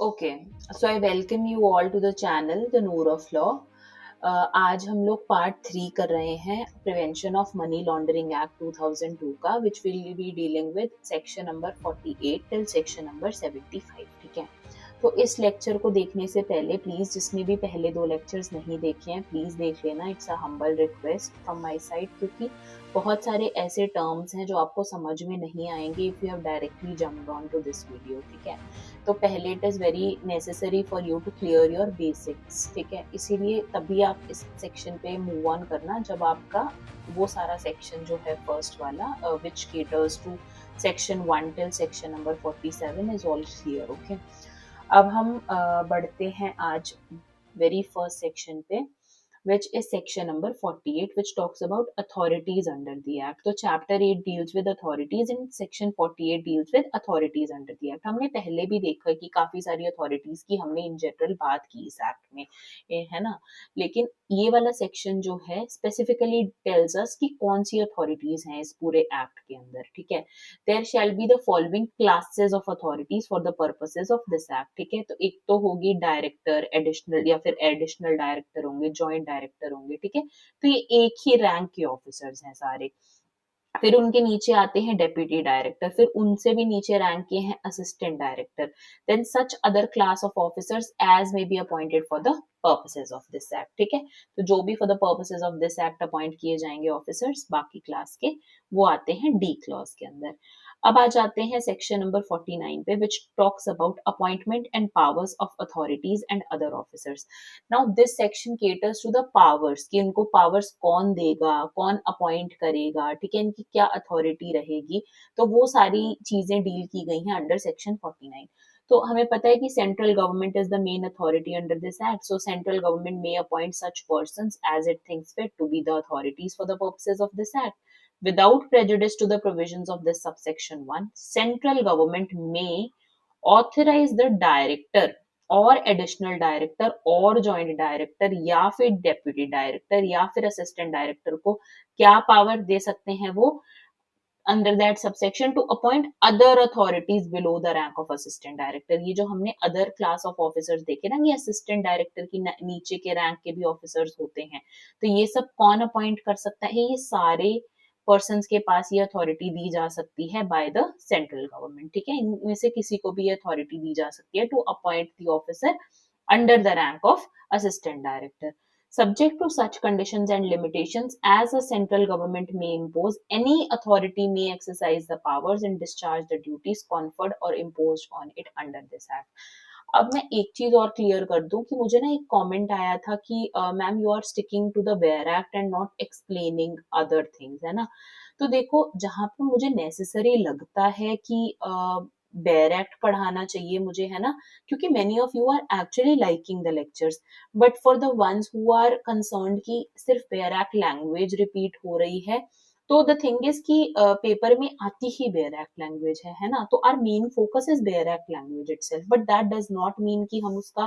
Okay, so I welcome you all to the channel the Noor of law. आज हम लोग part 3 कर रहे हैं prevention of money laundering act 2002 का, which will be dealing with section number 48 till section number 75। ठीक है, तो इस लेक्चर को देखने से पहले प्लीज जिसने भी पहले 2 लेक्चर्स नहीं देखे हैं प्लीज देख लेना। It's a humble request from my side, क्योंकि बहुत सारे ऐसे टर्म्स हैं जो आपको समझ में नहीं आएंगे if you have directly jumped on to this video. ठीक है, तो पहले it is very necessary for you to clear your basics. ठीक है, इसीलिए तभी आप इस सेक्शन पे मूव ऑन करना जब आपका वो सारा सेक्शन जो है फर्स्ट वाला which caters to section 1 till section number 47 is all clear. Okay, अब हम बढ़ते हैं आज वेरी फर्स्ट सेक्शन पे, which is section number 48, which talks about authorities under the act. तो chapter 8 deals with authorities and section 48 deals with authorities under the act. हमने पहले भी देखा कि काफी सारी authorities की हमने in general बात की इस act में, है ना। लेकिन ये वाला section जो है specifically tells us कि कौन सी authorities हैं इस पूरे act के अंदर। ठीक है, there shall be the following classes of authorities for the purposes of this act। ठीक है, तो एक तो होगी डायरेक्टर, एडिशनल या फिर एडिशनल डायरेक्टर होंगे, जॉइंट डायरेक्टर होंगे। ठीक है, तो ये एक ही रैंक के ऑफिसर्स हैं सारे। फिर उनके नीचे आते हैं डेप्यूटी डायरेक्टर, फिर उनसे भी नीचे रैंक के हैं assistant director. Then such other class of officers as may be appointed for the purposes of this act. ठीक है, तो जो भी for the purposes of this act appoint किए जाएंगे ऑफिसर्स बाकी क्लास के, वो आते हैं डी क्लॉज के अंदर। अब आ जाते हैं सेक्शन नंबर 49 पे, which talks about appointment and powers of authorities and other officers. Now this section caters to the powers, कि इनको पावर्स कौन देगा, कौन अपॉइंट करेगा, ठीक है, इनकी क्या अथॉरिटी रहेगी, तो वो सारी चीजें डील की गई हैं अंडर सेक्शन 49। तो हमें पता है कि central government is the main authority under this act, so central government may appoint such persons as it thinks fit to be the authorities for the purposes of this act. Without prejudice to the provisions of this subsection 1, central government may authorize the director और additional director और joint director या फिर deputy director या फिर assistant director को क्या power दे सकते हैं वो under that subsection to appoint other authorities below the rank of assistant director. ये जो हमने अदर क्लास ऑफ ऑफिसर्स देखे ना, ये असिस्टेंट डायरेक्टर की नीचे के रैंक के भी ऑफिसर्स होते हैं, तो ये सब कौन अपॉइंट कर सकता है? ये सारे पर्सन के पास ये अथॉरिटी दी जा सकती है बाय द सेंट्रल गवर्नमेंट। ठीक है, इनमें से किसी को भी ये अथॉरिटी दी जा सकती है to appoint the officer under the rank of assistant director, subject to such conditions and limitations as a central government may impose. Any authority may exercise the powers and discharge the duties conferred or imposed on it under this act. अब मैं एक चीज और clear कर दूं कि मुझे ना एक कमेंट आया था कि ma'am you are sticking to the bare act and not explaining other things, है ना। तो देखो, जहां पर मुझे नेसेसरी लगता है कि बेयर एक्ट पढ़ाना चाहिए मुझे, है ना, क्योंकि many of you are actually liking the lectures, but for the ones who are concerned कि सिर्फ बेयर एक्ट लैंग्वेज रिपीट हो रही है, तो द थिंग इज कि पेपर में आती ही बेयर एक्ट लैंग्वेज है ना, तो our main focus is bare act language itself, but that does not mean कि हम उसका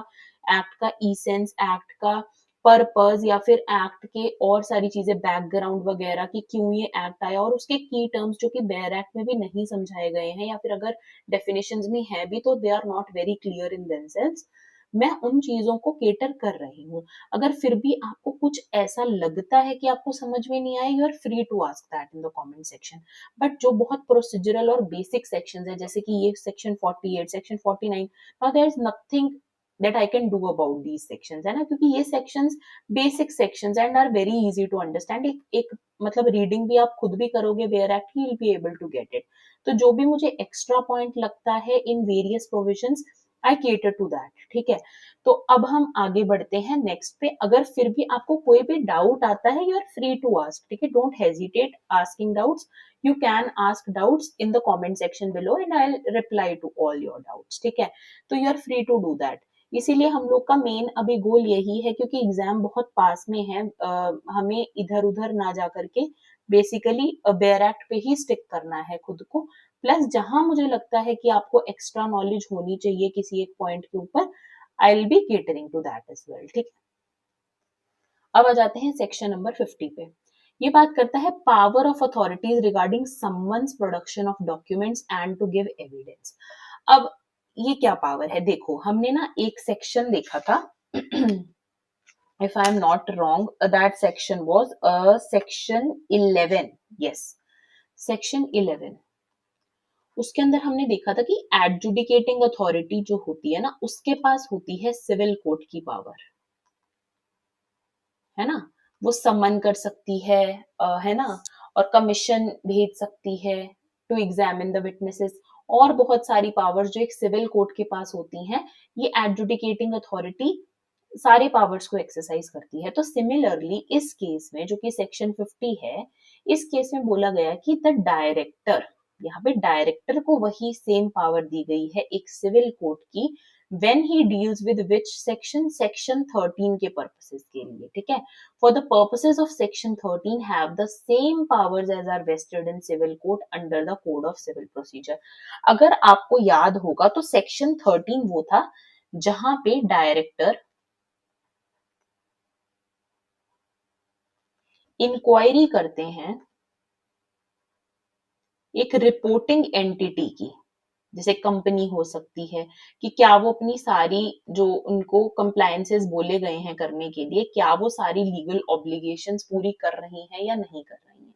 एक्ट का इसेंस, एक्ट का पर्पस या फिर एक्ट के और सारी चीजें बैकग्राउंड वगैरह कि क्यों ये एक्ट आया और उसके की टर्म्स जो कि बेयर एक्ट में भी नहीं समझाए गए हैं, या फिर अगर डेफिनेशंस में है भी तो they are not very clear in themselves, मैं उन चीजों को केटर कर रही हूँ। अगर फिर भी आपको कुछ ऐसा लगता है कि आपको समझ में नहीं आया, you are free to ask that in the comment section. But जो बहुत प्रोसीजरल और बेसिक सेक्शंस है, जैसे कि ये section 48, section 49, now there is nothing that I can do about these sections, है ना, क्योंकि ये sections basic sections and are very easy to understand। एक मतलब रीडिंग भी आप खुद भी करोगे bare act, you will be able to get it। तो जो भी मुझे एक्स्ट्रा पॉइंट लगता है in various provisions, I cater to that. ठीक है, तो अब हम आगे बढ़ते हैं नेक्स्ट पे। अगर फिर भी आपको कोई भी डाउट आता है, you are free to ask. ठीक है, don't hesitate asking doubts, you can ask doubts in the comment section below and I will reply to all your doubts. ठीक है, तो you are free to do that. इसीलिए हम लोग का main अभी गोल यही है, क्योंकि एग्जाम बहुत पास में है, हमें इधर उधर ना जा करके बेसिकली बेयर एक्ट पे ही स्टिक करना है खुद को। प्लस जहां मुझे लगता है कि आपको एक्स्ट्रा नॉलेज होनी चाहिए किसी एक पॉइंट के ऊपर, I will be catering to that as well. ठीक है, अब आ जाते हैं सेक्शन नंबर 50 पे। ये बात करता है power of authorities regarding summons production of documents and to give evidence. अब ये क्या पावर है? देखो, हमने ना एक सेक्शन देखा था if I am not wrong, that section was section 11. Yes, section 11. उसके अंदर हमने देखा था कि एडजुडिकेटिंग अथॉरिटी जो होती है ना, उसके पास होती है सिविल कोर्ट की पावर, है ना? वो समन कर सकती है ना? और कमीशन भेज सकती है टू एग्जामिन द विटनेसेस, और बहुत सारी पावर्स जो एक सिविल कोर्ट के पास होती हैं, ये एडजुडिकेटिंग अथॉरिटी सारे पावर्स को एक्सरसाइज करती है। तो सिमिलरली इस केस में, जो कि सेक्शन 50 है, इस केस में बोला गया कि द डायरेक्टर, यहाँ पे डायरेक्टर को वही सेम पावर दी गई है एक सिविल कोर्ट की, when he deals with which section, section 13 के पर्पसेस के लिए, ठीक है? For the purposes of section 13 have the same powers as are vested in civil court under the code of civil procedure. अगर आपको याद होगा तो सेक्शन 13 वो था जहां पे डायरेक्टर इंक्वायरी करते हैं एक रिपोर्टिंग एंटिटी की, जैसे कंपनी हो सकती है, कि क्या वो अपनी सारी जो उनको कंप्लायंसेस बोले गए हैं करने के लिए, क्या वो सारी लीगल ऑब्लिगेशंस पूरी कर रही हैं या नहीं कर रही हैं।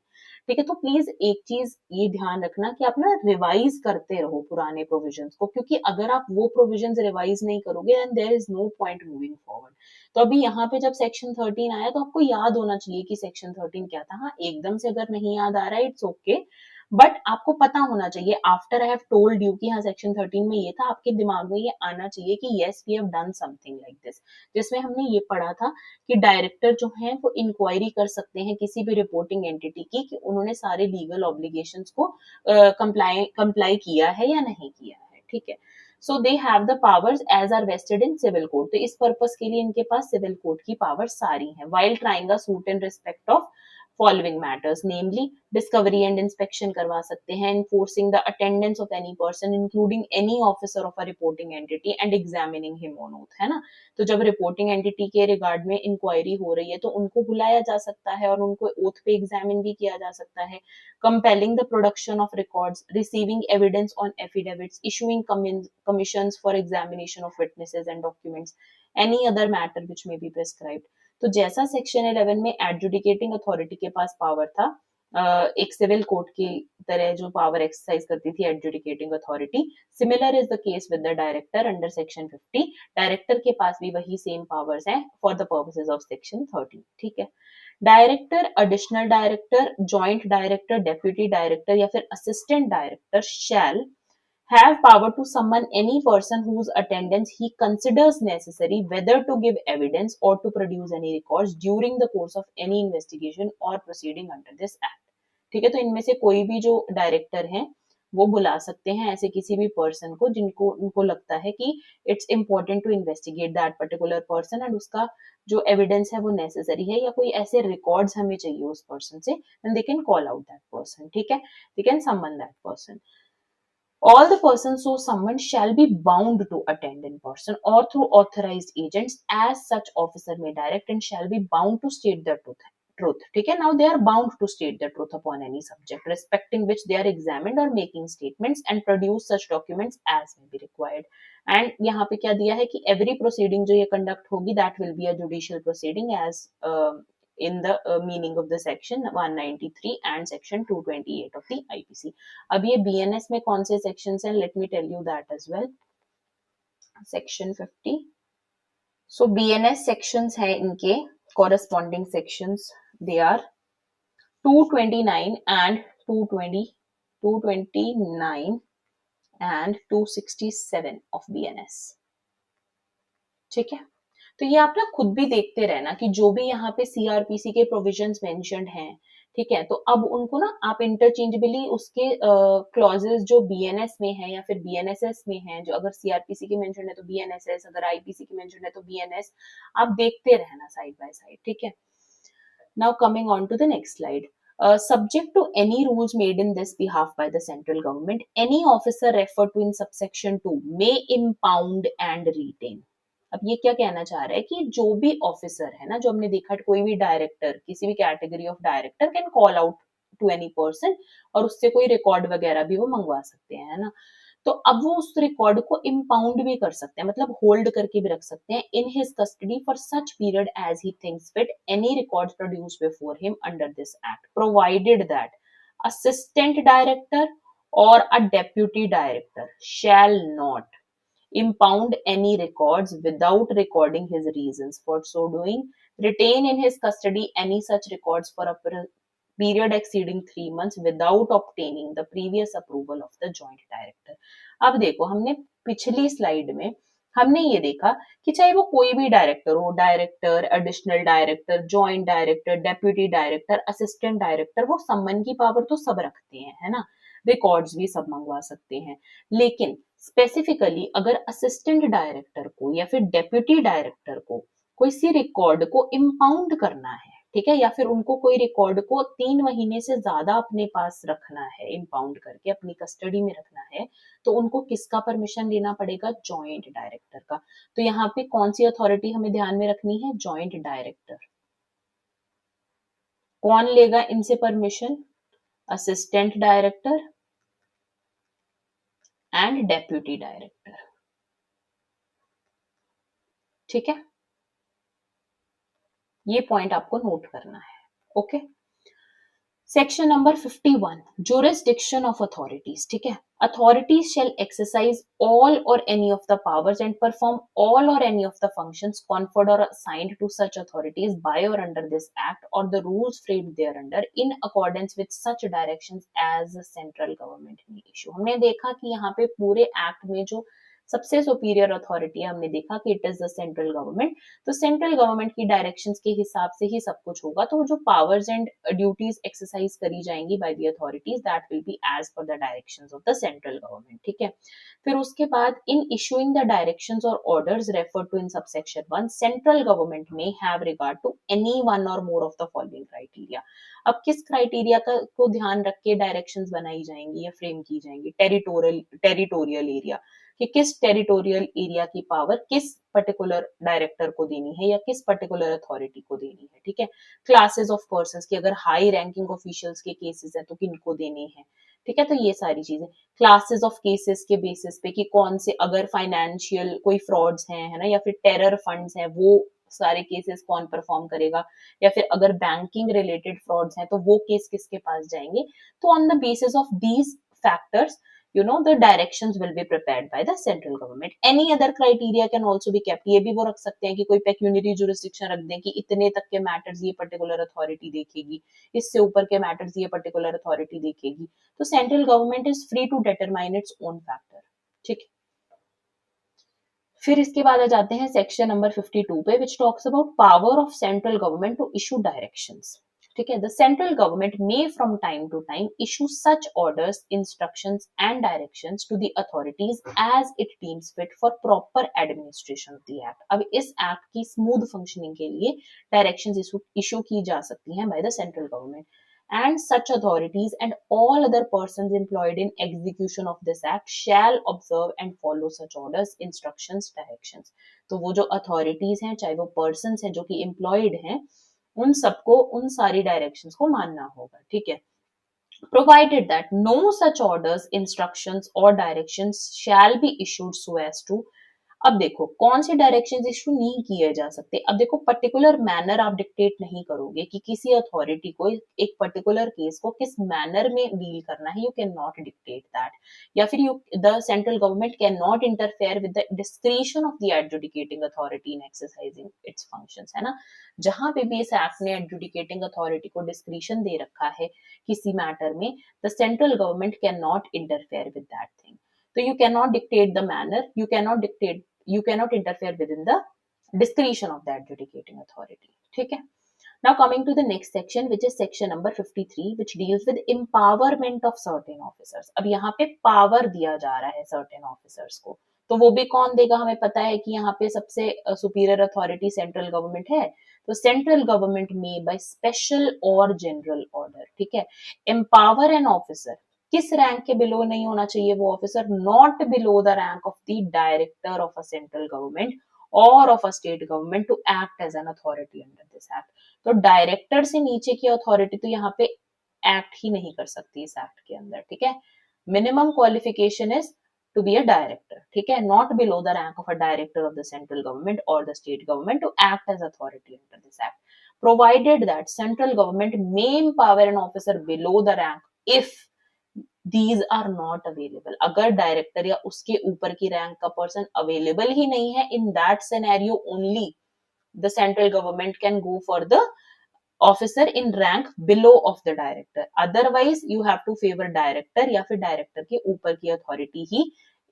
ठीक है, तो प्लीज एक चीज ये ध्यान रखना कि आप ना रिवाइज करते रहो पुराने प्रोविजंस को, क्योंकि अगर आप वो प्रोविजंस रिवाइज नहीं करोगे then there is no point moving forward. तो अभी यहाँ पे जब सेक्शन 13 आया तो आपको याद होना चाहिए कि सेक्शन 13 क्या था। हाँ, एकदम से अगर नहीं याद आ रहा है, इट्स ओके, बट आपको पता होना चाहिए, after I have told you कि हाँ सेक्शन 13 में ये था, आपके दिमाग में ये आना चाहिए कि yes we have done something like this, जिसमें हमने ये पढ़ा था कि डायरेक्टर जो है वो इंक्वायरी कर सकते हैं किसी भी रिपोर्टिंग एंटिटी की कि उन्होंने सारे लीगल ऑब्लिगेशंस को कंप्लाई किया है या नहीं किया है। ठीक है, so they have the powers as are vested in civil court. तो इस पर्पस के लिए इनके पास सिविल कोर्ट की पावर सारी है, while trying a suit in respect of following matters, namely discovery and inspection करवा सकते हैं, enforcing the attendance of any person including any officer of a reporting entity and examining him on oath, है ना? तो जब reporting entity के regard में inquiry हो रही है तो उनको बुलाया जा सकता है और उनको ओथ पे एग्जामिन भी किया जा सकता है। Compelling the production of records, receiving evidence on affidavits, issuing commissions for examination of witnesses and documents, any other matter which may be prescribed. तो जैसा सेक्शन 11 में एडजुडिकेटिंग अथॉरिटी के पास पावर था, एक सिविल कोर्ट की तरह जो पावर एक्सरसाइज करती थी adjudicating authority, similar is the case with the director under section 50। Director के पास भी वही सेम पावर्स हैं for the purposes of section 13। ठीक है, director, additional director, joint director, deputy director या फिर assistant director shall have power to summon any person whose attendance he considers necessary, whether to give evidence or to produce any records during the course of any investigation or proceeding under this act। ठीक है, तो इनमें से कोई भी जो director हैं वो बुला सकते हैं ऐसे किसी भी पर्सन को जिनको उनको लगता है कि it's important to investigate that particular person and उसका जो एविडेंस है वो नेसेसरी है, या कोई ऐसे रिकॉर्ड्स हमें चाहिए उस पर्सन से, and they can call out that person. ठीक है, they can summon that person. All the persons so summoned shall be bound to attend in person or through authorized agents as such officer may direct, and shall be bound to state the truth. ठीक है, now they are bound to state the truth upon any subject respecting which they are examined or making statements and produce such documents as may be required। and यहाँ पे क्या दिया है कि every proceeding जो ये conduct होगी that will be a judicial proceeding as in the meaning of the section 193 and section 228 of the IPC। अब ये BNS में कौन से sections हैं, let me tell you that as well। section 50, so BNS sections हैं इनके corresponding sections, they are 229 and 220, 229 and 267 of BNS। ठीक है, तो ये आप ना खुद भी देखते रहना कि जो भी यहाँ पे सीआरपीसी के प्रोविजंस मेंशन्ड हैं, ठीक है, तो अब उनको ना आप इंटरचेंजेबली उसके क्लॉजेस जो बीएनएस में है या फिर बीएनएसएस में है, जो अगर सीआरपीसी की मेंशन है तो बीएनएसएस, अगर आईपीसी की मेंशन है तो बीएनएस, आप देखते रहना साइड बाय साइड। ठीक है, now coming on to the next slide. Subject to any rules made in this behalf by the central government, any officer referred to in subsection 2 may impound and retain। अब ये क्या कहना चाह रहा है कि जो भी ऑफिसर है ना, जो हमने देखा कोई भी डायरेक्टर, किसी भी category of director can call out to any person और उससे कोई रिकॉर्ड वगैरह भी वो मंगवा सकते हैं, है ना। तो अब वो उस रिकॉर्ड को इम्पाउंड भी कर सकते हैं, मतलब होल्ड करके भी रख सकते हैं in his custody for such period as he thinks fit any record produce before him under this act, provided that assistant director or a deputy director shall not impound any records without recording his reasons for so doing, retain in his custody any such records for a period exceeding 3 months without obtaining the previous approval of the joint director. अब देखो, हमने पिछली slide में हमने ये देखा कि चाहे वो कोई भी डायरेक्टर हो, director, additional director, joint director, deputy director, assistant director, वो सम्मन की पावर तो सब रखते हैं, है ना, रिकॉर्ड्स भी सब मंगवा सकते हैं, लेकिन स्पेसिफिकली अगर असिस्टेंट डायरेक्टर को या फिर डेप्यूटी डायरेक्टर को कोई सी रिकॉर्ड को इम्पाउंड करना है, ठीक है, या फिर उनको कोई रिकॉर्ड को 3 महीने से ज्यादा अपने पास रखना है, इम्पाउंड करके अपनी कस्टडी में रखना है, तो उनको किसका परमिशन लेना पड़ेगा? जॉइंट डायरेक्टर का। तो यहाँ पे कौन सी अथॉरिटी हमें ध्यान में रखनी है? Joint director. कौन लेगा इनसे permission? Assistant director and deputy director, ठीक है, ये पॉइंट आपको नोट करना है। Okay, section number 51, jurisdiction of authorities, ठीक है, authorities shall exercise all or any of the powers and perform all or any of the functions conferred or assigned to such authorities by or under this act or the rules framed thereunder in accordance with such directions as the central government may issue। हमने देखा कि यहाँ पे पूरे act में जो सबसे superior authority है, हमने देखा कि it is the central government. तो सेंट्रल गवर्नमेंट की डायरेक्शंस के हिसाब से ही सब कुछ होगा। तो जो पावर्स एंड ड्यूटीज एक्सरसाइज करी जाएंगी by the authorities, that will be as per the directions of the central government, ठीक है। फिर उसके बाद इन इशूइंग द डायरेक्शंस और orders refer to in subsection 1, central government may have regard to any one or more of the following criteria. अब किस criteria का को ध्यान रख के डायरेक्शंस बनाई जाएंगी या फ्रेम की जाएंगी? टेरिटोरियल एरिया, कि किस टेरिटोरियल एरिया की पावर किस पर्टिकुलर डायरेक्टर को देनी है या किस पर्टिकुलर अथॉरिटी को देनी है, ठीक है। क्लासेस ऑफ पर्संस की, अगर हाई रैंकिंग ऑफिशियल्स के केसेस हैं तो किनको देने हैं, ठीक है। तो ये सारी चीजें, क्लासेस ऑफ केसेस के बेसिस पे कि कौन से, अगर फाइनेंशियल कोई फ्रॉड्स हैं, है ना, या फिर टेरर फंड्स हैं, वो सारे केसेस कौन परफॉर्म करेगा, या फिर अगर बैंकिंग रिलेटेड फ्रॉड्स हैं तो वो केस किसके पास जाएंगे। तो on the basis of these factors, the directions will be prepared by the central government. Any other criteria can also be kept। ये भी वो रख सकते हैं कि कोई pecuniary jurisdiction रख दें कि इतने तक के मैटर्स ये पर्टिकुलर अथॉरिटी देखेगी, इससे ऊपर के मैटर्स ये पर्टिकुलर अथॉरिटी देखेगी। तो central government is free to determine its own factor, ठीक है। फिर इसके बाद आ जाते हैं सेक्शन नंबर 52 पे, which talks about power of central government to issue directions, ठीक है। The central government may from time to time issue such orders, instructions and directions to the authorities as it deems fit for proper administration of the act. अब इस act की smooth functioning के लिए directions issue की जा सकती हैं bye the central government, and such authorities and all other persons employed in execution of this act shall observe and follow such orders, instructions, directions। तो वो जो authorities हैं, चाहे वो persons हैं जो कि employed हैं, उन सबको उन सारी डायरेक्शंस को मानना होगा, ठीक है। Provided that no such orders, instructions or directions shall be issued so as to, अब देखो कौन से डायरेक्शंस इशू नहीं किए जा सकते। अब देखो, पर्टिकुलर मैनर आप डिक्टेट नहीं करोगे कि किसी अथॉरिटी को एक पर्टिकुलर केस को किस मैनर में डील करना है, you can not dictate that, या फिर the central government can not interfere with the discretion of the adjudicating authority in exercising it's functions, है ना। जहां पे भी इस एक्ट ने एडजुडिकेटिंग अथॉरिटी को डिस्क्रिशन दे रखा है किसी मैटर में, the central government can not interfere with that thing. So you cannot dictate the manner, you cannot interfere within the discretion of the adjudicating authority, ठीक है। Now coming to the next section, which is section number 53, which deals with empowerment of certain officers। अब यहाँ पे power दिया जा रहा है certain officers को, तो वो भी कौन देगा? हमें पता है कि यहाँ पे सबसे सुपीरियर अथॉरिटी सेंट्रल गवर्नमेंट है, तो central government may by special or general order, ठीक है, एम्पावर एन ऑफिसर, किस रैंक के बिलो नहीं होना चाहिए वो officer? Not below the rank of the director of a central government or of a state government to act as an authority under this act. तो director से नीचे की अथॉरिटी तो यहाँ पे एक्ट ही नहीं कर सकती इस एक्ट के अंदर, ठीक है। Minimum qualification is to be a director, ठीक है, not below the rank of a director of the central government or the state government to act as authority under this act, provided that central government may empower an officer below the rank if these are not available. अगर director या उसके ऊपर की rank का person available ही नहीं है, in that scenario only the central government can go for the officer in rank below of the director, otherwise you have to favor director या फिर डायरेक्टर के ऊपर की अथॉरिटी ही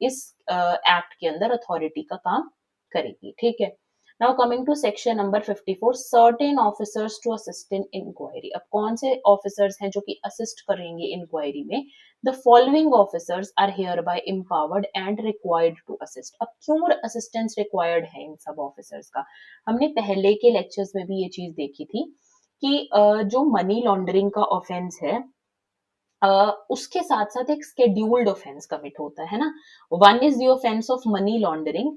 इस एक्ट के अंदर अथॉरिटी का काम करेगी, ठीक है। Now coming to section number 54, certain officers to assist in inquiry. अब कौन से ऑफिसर्स हैं जो कि असिस्ट करेंगे इंक्वायरी में? The following officers are hereby empowered and required to assist. अब क्यों असिस्टेंस रिक्वायर्ड है इन सब ऑफिसर्स का? हमने पहले के लेक्चर्स में भी ये चीज देखी थी कि जो मनी लॉन्ड्रिंग का ऑफेंस है उसके साथ साथ एक स्केड्यूल्ड ऑफेंस कमिट होता है ना। One is the offence of money laundering,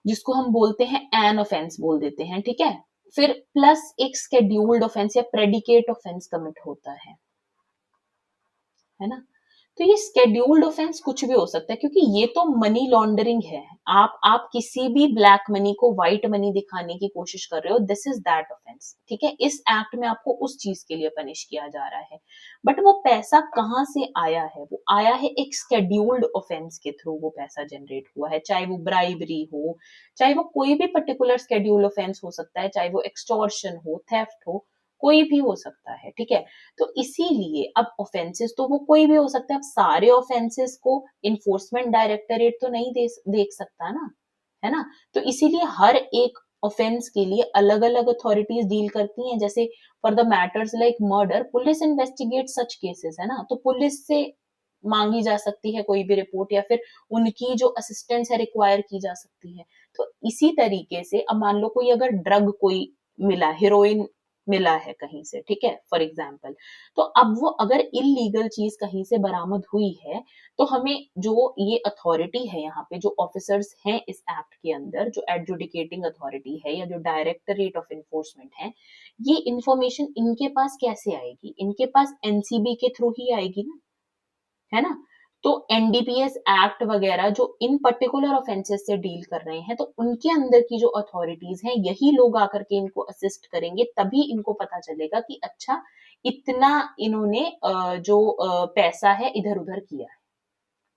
जिसको हम बोलते हैं एन ऑफेंस बोल देते हैं, ठीक है। फिर प्लस एक स्केड्यूल्ड ऑफेंस या प्रेडिकेट ऑफेंस कमिट होता है ना। तो ये स्केड्यूल्ड ऑफेंस कुछ भी हो सकता है, क्योंकि ये तो मनी लॉन्ड्रिंग है। आप किसी भी ब्लैक मनी को व्हाइट मनी दिखाने की कोशिश कर रहे हो, दिस इज दैट ऑफेंस, ठीक है। इस एक्ट में आपको उस चीज के लिए पनिश किया जा रहा है। बट वो पैसा कहाँ से आया है? वो आया है एक स्केड्यूल्ड ऑफेंस के थ्रू, वो पैसा जनरेट हुआ है, चाहे वो ब्राइबरी हो, चाहे वो कोई भी पर्टिकुलर स्केड्यूल ऑफेंस हो सकता है, चाहे वो एक्सटॉर्शन हो, थेफ्ट हो, कोई भी हो सकता है, ठीक है। तो इसीलिए अब ऑफेंसेस तो वो कोई भी हो सकता है। अब सारे ऑफेंसेस को इन्फोर्समेंट डायरेक्टरेट तो नहीं देख सकता ना, है ना। तो इसीलिए हर एक ऑफेंस के लिए अलग अलग अथॉरिटीज डील करती हैं। जैसे for the matters like murder, police investigate such cases, है ना। तो पुलिस से मांगी जा सकती है कोई भी रिपोर्ट, या फिर उनकी जो असिस्टेंस है रिक्वायर की जा सकती है। तो इसी तरीके से अब मान लो कोई अगर ड्रग कोई मिला, हीरोइन मिला है कहीं से, ठीक है, फॉर एग्जाम्पल, तो अब वो अगर इलीगल चीज कहीं से बरामद हुई है, तो हमें जो ये अथॉरिटी है, यहाँ पे जो ऑफिसर्स हैं इस एक्ट के अंदर, जो एडजुडिकेटिंग अथॉरिटी है या जो डायरेक्टरेट ऑफ इन्फोर्समेंट है, ये इंफॉर्मेशन इनके पास कैसे आएगी? इनके पास एनसीबी के थ्रू ही आएगी ना, है ना। तो एनडीपीएस एक्ट वगैरह जो इन पर्टिकुलर ऑफेंसेस से डील कर रहे हैं, तो उनके अंदर की जो अथॉरिटीज हैं, यही लोग आकर के इनको असिस्ट करेंगे, तभी इनको पता चलेगा कि अच्छा इतना इन्होंने जो पैसा है इधर उधर किया है,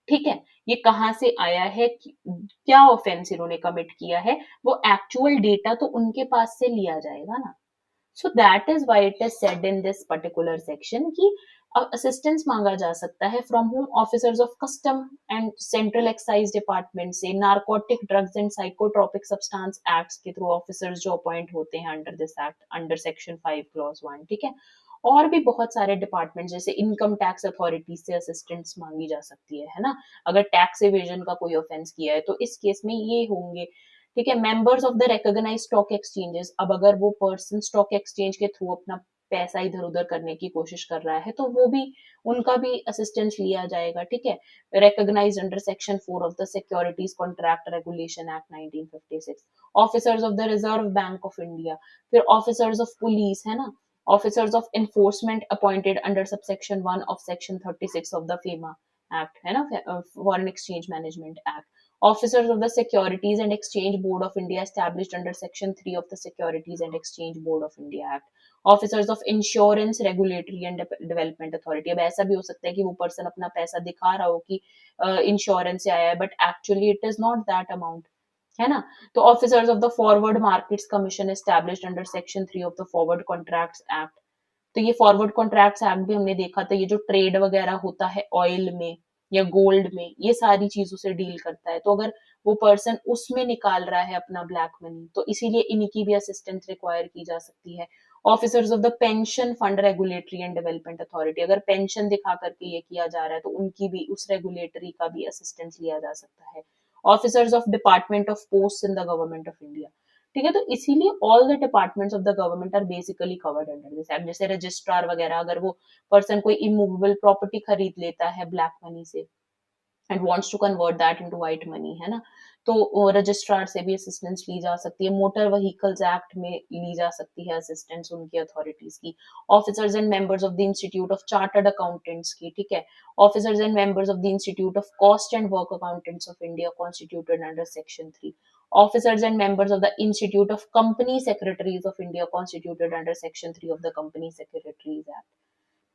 ठीक है। ये कहाँ से आया है, क्या ऑफेंस इन्होंने कमिट किया है, वो एक्चुअल डेटा तो उनके पास से लिया जाएगा ना। So that is why it is said in this particular section कि असिस्टेंस मांगा जा सकता है from whom? Officers of customs and central excise department से, narcotic drugs and psychotropic substance acts के थ्रू ऑफिसर्स जो अपॉइंट होते हैं under this act, under section 5 clause 1, ठीक है। और भी बहुत सारे डिपार्टमेंट, जैसे इनकम टैक्स अथॉरिटी से असिस्टेंस मांगी जा सकती है ना। अगर टैक्स एवेजन का कोई ऑफेंस किया है तो इस केस में ये होंगे, ठीक है। Members of the recognised stock exchanges, अब अगर वो पर्सन स्टॉक एक्सचेंज के थ्रू अपना पैसा इधर उधर करने की कोशिश कर रहा है, तो वो भी, उनका भी असिस्टेंस लिया जाएगा, ठीक है। Recognised under section 4 of the securities contract regulation act 1956। Officers of the Reserve Bank of India, फिर ऑफिसर्स ऑफ पुलिस, है ना। Officers of enforcement appointed under subsection 1 of section 36 of the FEMA act, है ना, foreign exchange management act. Officers of the Securities and Exchange Board of India established under Section 3 of the Securities and Exchange Board of India Act. Officers of Insurance Regulatory and Development Authority. अब ऐसा भी हो सकता है कि वो person अपना पैसा दिखा रहा हो कि इंश्योरेंस से आया है, but actually it is not that amount, है ना। तो officers of the forward markets commission established under section 3 of the forward contracts act. तो ये फॉरवर्ड कॉन्ट्रैक्ट्स एक्ट भी हमने देखा था, ये जो ट्रेड वगैरह होता है ऑयल में या गोल्ड में, ये सारी चीजों से डील करता है। तो अगर वो पर्सन उसमें निकाल रहा है अपना ब्लैक मनी, तो इसीलिए इनकी भी असिस्टेंस रिक्वायर की जा सकती है। Officers of the pension fund regulatory and development authority, अगर पेंशन दिखा करके ये किया जा रहा है, तो उनकी भी, उस रेगुलेटरी का भी असिस्टेंस लिया जा सकता है। Officers of department of post in the government of India, ठीक है। तो इसीलिए all the departments of the government are basically covered under this act. जैसे रजिस्ट्रार वगैरह, अगर वो पर्सन कोई इमूवेबल प्रॉपर्टी खरीद लेता है ब्लैक मनी से, and wants to convert that into white money, है ना। तो रजिस्ट्रार से भी असिस्टेंस ली जा सकती है, मोटर व्हीकल्स एक्ट में ली जा सकती है असिस्टेंस उनकी अथॉरिटीज की, officers and members of the institute of chartered accountants की, ठीक है, officers and members of the institute of cost and work accountants of India constituted under section 3, officers and members of the Institute of Company Secretaries of India constituted under Section 3 of the Company Secretaries Act.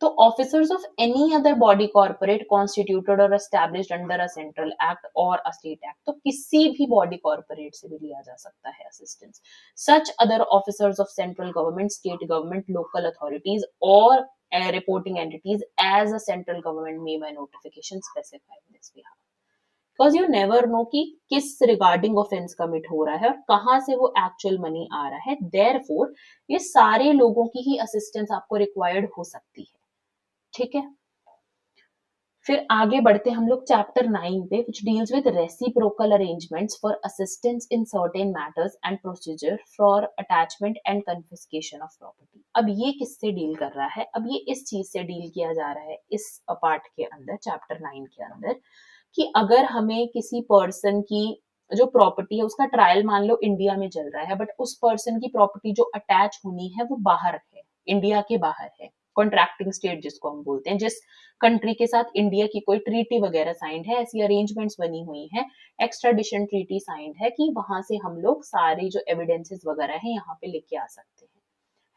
तो officers of any other body corporate constituted or established under a central act or a state act, तो किसी भी body corporate से भी लिया जा सकता है assistance. Such other officers of central government, state government, local authorities और reporting entities as a central government may by notification specify in this behalf. Because you never know कि किस रिगार्डिंग ऑफेंस कमिट हो रहा है और कहाँ से वो एक्चुअल मनी आ रहा है, देयरफॉर ये सारे लोगों की ही असिस्टेंस आपको रिक्वायर्ड हो सकती है, ठीक है। फिर आगे बढ़ते हम लोग चैप्टर 9 पे, which deals with reciprocal arrangements for assistance in certain matters and procedure for attachment and confiscation of property. अब ये किससे डील कर रहा है, अब ये इस चीज से डील किया जा रहा है इस पार्ट के अंदर, चैप्टर 9 के अंदर, कि अगर हमें किसी पर्सन की जो प्रॉपर्टी है उसका ट्रायल मान लो इंडिया में चल रहा है, बट उस पर्सन की प्रॉपर्टी जो अटैच होनी है वो बाहर है, इंडिया के बाहर है, कॉन्ट्रैक्टिंग स्टेट जिसको हम बोलते हैं, जिस कंट्री के साथ इंडिया की कोई ट्रीटी वगैरह साइंड है, ऐसी अरेंजमेंट्स बनी हुई है, एक्स्ट्राडिशन ट्रीटी साइंड है कि वहां से हम लोग सारे जो एविडेंसेस वगैरह है यहाँ पे लेके आ सकते हैं,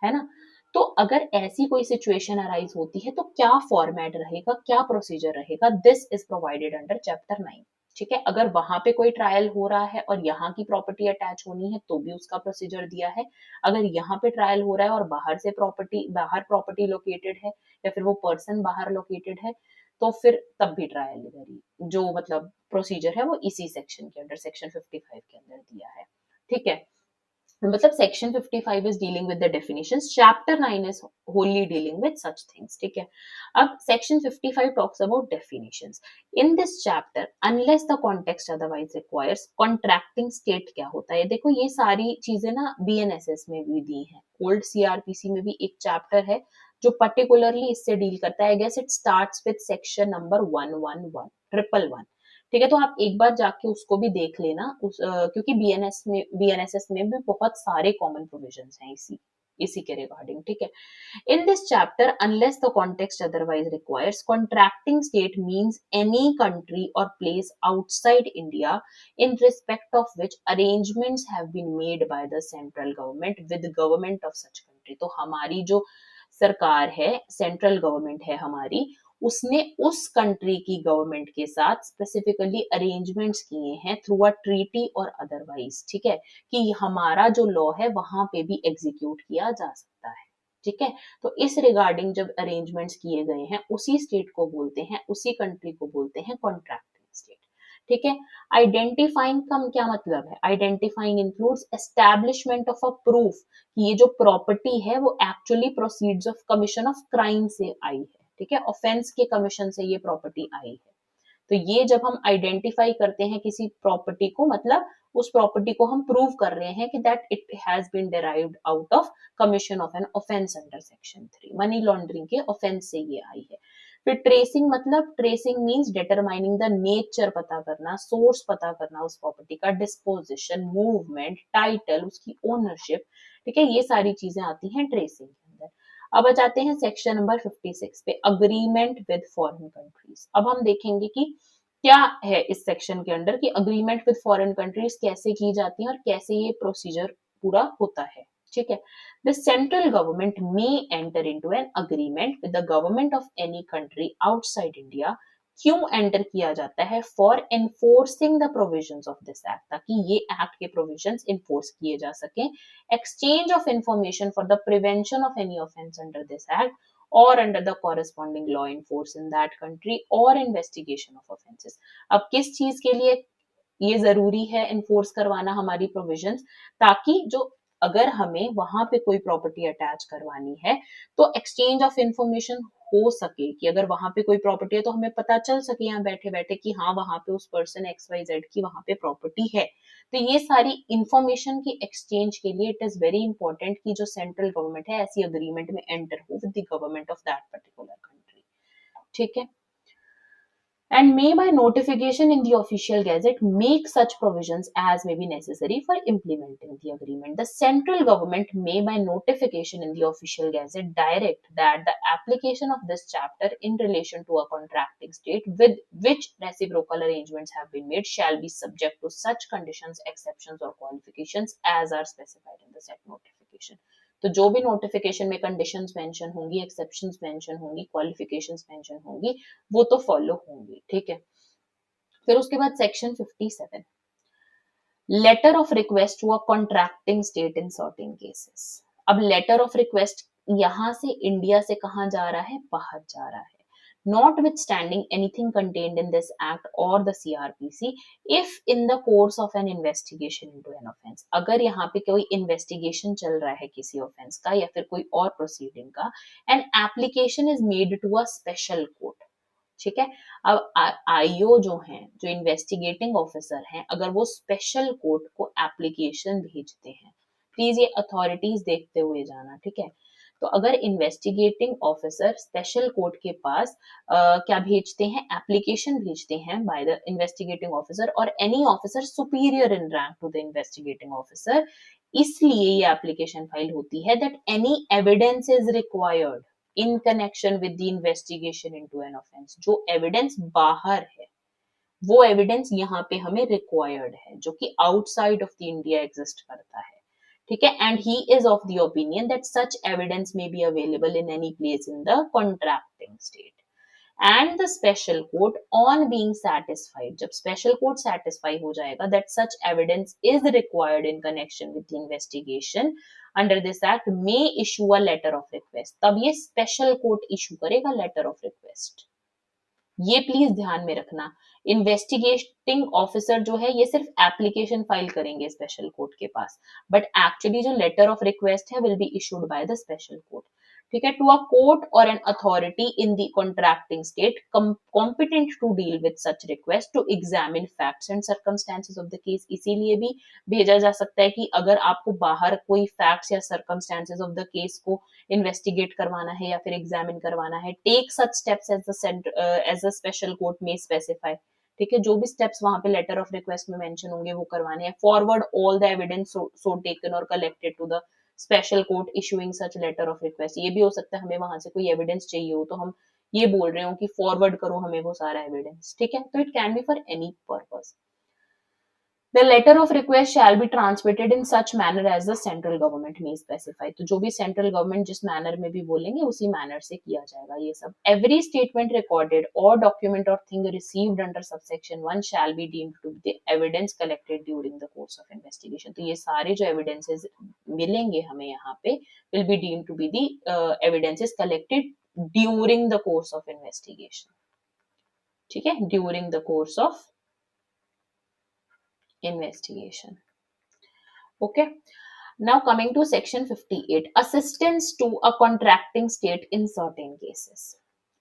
है ना। तो अगर ऐसी कोई सिचुएशन अराइज होती है तो क्या फॉर्मेट रहेगा, क्या प्रोसीजर रहेगा, this is provided under chapter 9, ठीक है। अगर वहां पे कोई ट्रायल हो रहा है और यहाँ की प्रॉपर्टी अटैच होनी है तो भी उसका प्रोसीजर दिया है, अगर यहाँ पे ट्रायल हो रहा है और बाहर प्रॉपर्टी लोकेटेड है या फिर वो पर्सन बाहर लोकेटेड है तो फिर तब भी ट्रायल इधर ही, जो मतलब प्रोसीजर है वो इसी सेक्शन के अंडर, सेक्शन 55 के अंदर दिया है, ठीक है। मतलब section 55 is dealing with the definitions, chapter 9 is wholly dealing with such things, ठीक है। अब section 55 talks about definitions. In this chapter unless the context otherwise requires, contracting state क्या होता है, देखो ये सारी चीजें ना बीएनएसएस में भी दी हैं, ओल्ड सीआरपीसी में भी एक चैप्टर है जो पर्टिकुलरली इससे डील करता है, I guess it starts with section number 111 ठीक है। तो आप एक बार जाके उसको भी देख लेना क्योंकि बीएनएसएस में भी बहुत सारे कॉमन प्रोविजंस हैं इसी के रिगार्डिंग, ठीक है। In this chapter, unless the context otherwise requires, contracting state means any country or place outside India in respect of which arrangements have been made by the central government with the government of such country. तो हमारी जो सरकार है, central government है हमारी, उसने उस country की गवर्नमेंट के साथ स्पेसिफिकली अरेंजमेंट्स किए हैं थ्रू अ ट्रीटी और अदरवाइज, ठीक है, कि हमारा जो लॉ है वहां पे भी एग्जीक्यूट किया जा सकता है, ठीक है। तो इस रिगार्डिंग जब अरेंजमेंट्स किए गए हैं उसी स्टेट को बोलते हैं, उसी कंट्री को बोलते हैं कॉन्ट्रैक्टिंग स्टेट, ठीक है। आइडेंटिफाइंग का क्या मतलब है, identifying includes establishment of a proof कि ये जो प्रॉपर्टी है वो actually proceeds of commission of crime से आई है, ठीक है, ऑफेंस के कमीशन से ये प्रॉपर्टी आई है। तो ये जब हम आइडेंटिफाई करते हैं किसी प्रॉपर्टी को, मतलब उस प्रॉपर्टी को हम प्रूव कर रहे हैं कि that it has been derived out of commission of an offence under section 3, money laundering के ऑफेंस से ये आई है। फिर ट्रेसिंग, मतलब tracing means determining the nature, पता करना, सोर्स पता करना उस प्रॉपर्टी का, डिस्पोजिशन, मूवमेंट, टाइटल, उसकी ओनरशिप, ठीक है, ये सारी चीजें आती हैं ट्रेसिंग के अंदर। अब आ जाते हैं सेक्शन नंबर 56 पे, अग्रीमेंट विद फॉरेन कंट्रीज। अब हम देखेंगे कि क्या है इस सेक्शन के अंदर, कि अग्रीमेंट विद फॉरेन कंट्रीज कैसे की जाती है और कैसे ये प्रोसीजर पूरा होता है, ठीक है। The central government may enter into an agreement with the government of any country outside India. क्यों एंटर किया जाता है, for enforcing the provisions of this act, ताकि ये एक्ट के प्रोविजंस इन्फोर्स किए जा सके, exchange of information for the prevention of any offense under this act or under the corresponding law in force in that country or investigation of offenses। अब किस चीज के लिए ये जरूरी है इन्फोर्स करवाना हमारी प्रोविजंस, ताकि जो अगर हमें वहां पे कोई प्रॉपर्टी अटैच करवानी है तो एक्सचेंज ऑफ इंफॉर्मेशन हो सके, कि अगर वहां पे कोई प्रॉपर्टी है तो हमें पता चल सके यहाँ बैठे बैठे कि हाँ वहां पे उस पर्सन XYZ की वहां पे प्रॉपर्टी है। तो ये सारी इंफॉर्मेशन की एक्सचेंज के लिए इट इज वेरी इंपॉर्टेंट कि जो सेंट्रल गवर्नमेंट है ऐसी अग्रीमेंट में एंटर हो with the government of that particular country, ठीक है। and may by notification in the official gazette make such provisions as may be necessary for implementing the agreement. The central government may by notification in the official gazette direct that the application of this chapter in relation to a contracting state with which reciprocal arrangements have been made shall be subject to such conditions, exceptions or qualifications as are specified in the said notification. तो जो भी notification में conditions mention होंगी, exceptions mention होंगी, qualifications mention होंगी, वो तो follow होंगी, ठीक है। फिर उसके बाद section 57, letter of request to a contracting state in certain cases. अब लेटर ऑफ रिक्वेस्ट यहां से इंडिया से कहां जा रहा है, बाहर जा रहा है। Notwithstanding anything contained in this act or the CRPC, if in the course of an investigation into an offence, अगर यहाँ पे कोई investigation चल रहा है किसी offence का या फिर कोई और proceeding का, an application is made to a special court, ठीक है। अब आईओ जो हैं, जो इन्वेस्टिगेटिंग ऑफिसर हैं, अगर वो स्पेशल कोर्ट को एप्लीकेशन भेजते हैं, प्लीज ये अथॉरिटीज देखते हुए जाना, ठीक है। तो अगर इन्वेस्टिगेटिंग ऑफिसर स्पेशल कोर्ट के पास क्या भेजते हैं, एप्लीकेशन भेजते हैं बाय द इन्वेस्टिगेटिंग ऑफिसर और any officer superior in rank to the investigating officer, इसलिए ये एप्लीकेशन फाइल होती है that any evidence is required in connection with the investigation into an offence. जो एविडेंस बाहर है वो एविडेंस यहाँ पे हमें रिक्वायर्ड है, जो कि outside of the India exist करता है, ठीक है। And he is of the opinion that such evidence may be available in any place in the contracting state and the special court on being satisfied, जब special court satisfy हो जाएगा that such evidence is required in connection with the investigation under this act may issue a letter of request, तब ये special court issue करेगा letter of request। ये please ध्यान में रखना, इन्वेस्टिगेटिंग ऑफिसर जो है ये सिर्फ एप्लीकेशन फाइल करेंगे स्पेशल कोर्ट के पास, बट एक्चुअली जो लेटर ऑफ रिक्वेस्ट है will be issued by the special court, ठीक है। टू अ कोर्ट और an authority in the contracting state competent to deal with such request to examine facts and circumstances of the case, इसीलिए भी भेजा जा सकता है कि अगर आपको बाहर कोई फैक्ट्स या सर्कमस्टेंसेस ऑफ द केस को इन्वेस्टिगेट करवाना है या फिर एग्जामिन करवाना है, take such steps as a special court में स्पेसिफाई, ठीक है। जो भी स्टेप्स वहां पे लेटर ऑफ रिक्वेस्ट में मेंशन होंगे वो करवाने हैं। Forward all the evidence so taken और collected to the special court issuing such letter of request. ये भी हो सकता है हमें वहां से कोई एविडेंस चाहिए हो तो हम ये बोल रहे हो कि फॉरवर्ड करो हमें वो सारा एविडेंस, ठीक है। तो it can be for any purpose. The letter of request shall be transmitted in such manner as the central government may specify, तो जो भी central government जिस manner में भी बोलेंगे उसी manner से किया जाएगा ये सब। Every statement recorded or document or thing received under subsection 1 shall be deemed to be the evidence collected during the course of investigation, तो ये सारे जो evidences मिलेंगे हमें यहाँ पे will be deemed to be the evidences collected during the course of investigation, ठीक है, during the course of investigation. Okay. Now coming to section 58, assistance to a contracting state in certain cases.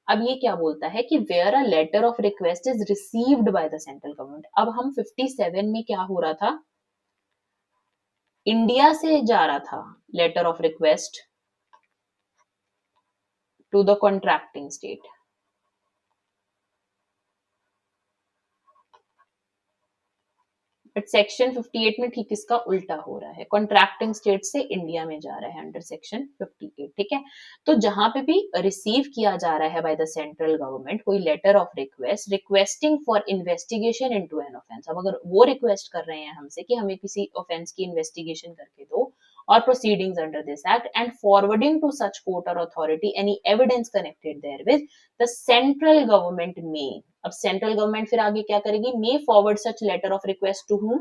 अब ये क्या बोलता है कि where a letter of request is received by the central government. अब हम 57 में क्या हो रहा था, इंडिया से जा रहा था letter of request to the contracting state, but section 58 में ठीक इसका उल्टा हो रहा है, कॉन्ट्रैक्टिंग स्टेट से इंडिया में जा रहा है अंडर सेक्शन 58, ठीक है। तो जहां पे भी रिसीव किया जा रहा है बाय द सेंट्रल गवर्नमेंट कोई letter of request requesting for investigation into an offence, अब अगर वो रिक्वेस्ट कर रहे हैं हमसे कि हमें किसी ऑफेंस की इन्वेस्टिगेशन करके दो or proceedings under this act and forwarding to such court or authority any evidence connected therewith, the central government may, अब सेंट्रल गवर्नमेंट फिर आगे क्या करेगी, may forward such letter of request to whom,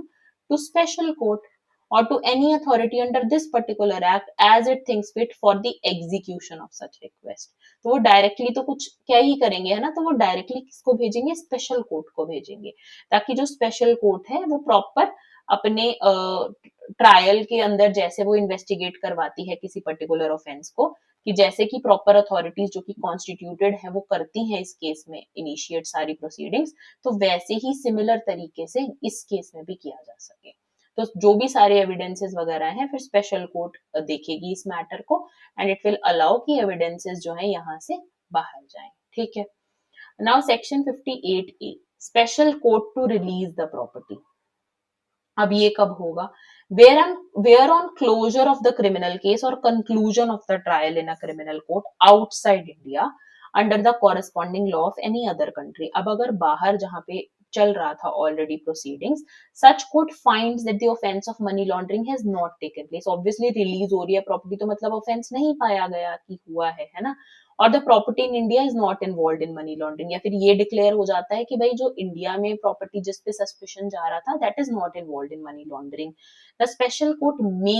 to special court or to any authority under this particular act as it thinks fit for the execution of such request। तो वो directly तो कुछ क्या ही करेंगे, है ना, तो वो डायरेक्टली किसको भेजेंगे, स्पेशल कोर्ट को भेजेंगे, ताकि जो स्पेशल कोर्ट है वो प्रॉपर अपने ट्रायल के अंदर जैसे वो इन्वेस्टिगेट करवाती है किसी पर्टिकुलर ऑफेंस को, कि जैसे कि प्रॉपर अथॉरिटीज जो कि कॉन्स्टिट्यूटेड है वो करती हैं इस केस में इनिशिएट सारी प्रोसीडिंग्स, तो वैसे ही सिमिलर तरीके से इस केस में भी किया जा सके। तो जो भी सारे एविडेंसेस वगैरह हैं फिर स्पेशल कोर्ट देखेगी इस मैटर को एंड इट विल अलाउ कि एविडेंसेस जो है यहाँ से बाहर जाएं, ठीक है। Now section 58A, special court to release the property. अब ये कब होगा? Where on closure of the criminal case or conclusion of the trial in a criminal court outside India under the corresponding law of any other country. अब अगर बाहर जहां पे चल रहा था already proceedings, such court finds that the offence of money laundering has not taken place, obviously release हो रही है प्रॉपर्टी तो मतलब ऑफेंस नहीं पाया गया कि हुआ है ना, और the property in India is not involve in money laundering, या फिर ये डिक्लेयर हो जाता है कि भाई जो इंडिया में प्रॉपर्टी जिस पे सस्पिशन जा रहा था that is not involve in money laundering. The special court may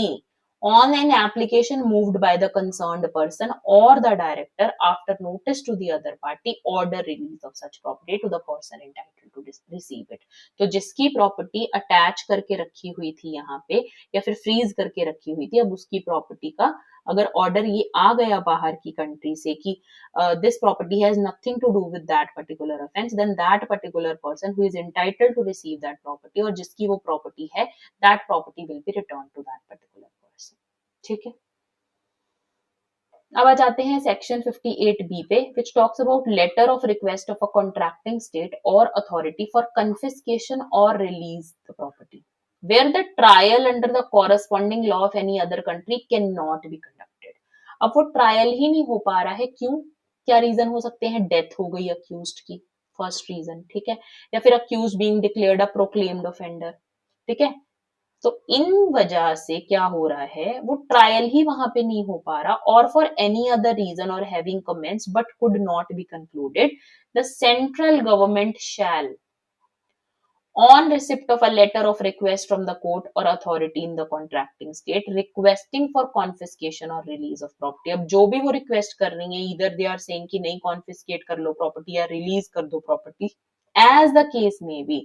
on an application moved by the concerned person or the director after notice to the other party order release of such property to the person entitled to receive it। तो जिसकी property attach करके रखी हुई थी यहाँ पे या फिर फ्रीज करके रखी हुई थी, अब उसकी प्रॉपर्टी का अगर ऑर्डर ये आ गया बाहर की कंट्री से कि this property has nothing to do with that particular offence, then that particular person who is entitled to receive that property, और जिसकी वो प्रॉपर्टी है, that property will be return to that particular person. ठीक है, अब आ जाते हैं सेक्शन 58B पे, which talks about letter of request of a contracting state और अथॉरिटी फॉर कन्फिस्केशन और release the property where the trial under the corresponding law of any other country can not be conducted. अब वो trial ही नहीं हो पा रहा है, क्यों? क्या रीजन हो सकते हैं? डेथ हो गई अक्यूज्ड की, फर्स्ट रीजन, ठीक है, या फिर accused being declared a proclaimed offender, ठीक है। तो इन वजह से क्या हो रहा है, वो ट्रायल ही वहां पे नहीं हो पा रहा, or for any other reason or having commence but could not be concluded, the central government shall on receipt of a letter of request from the court or authority in the contracting state requesting for confiscation or release of property। अब जो भी वो request कर रही है, either they are saying कि नहीं confiscate कर लो प्रॉपर्टी या रिलीज कर दो property, as the case may be,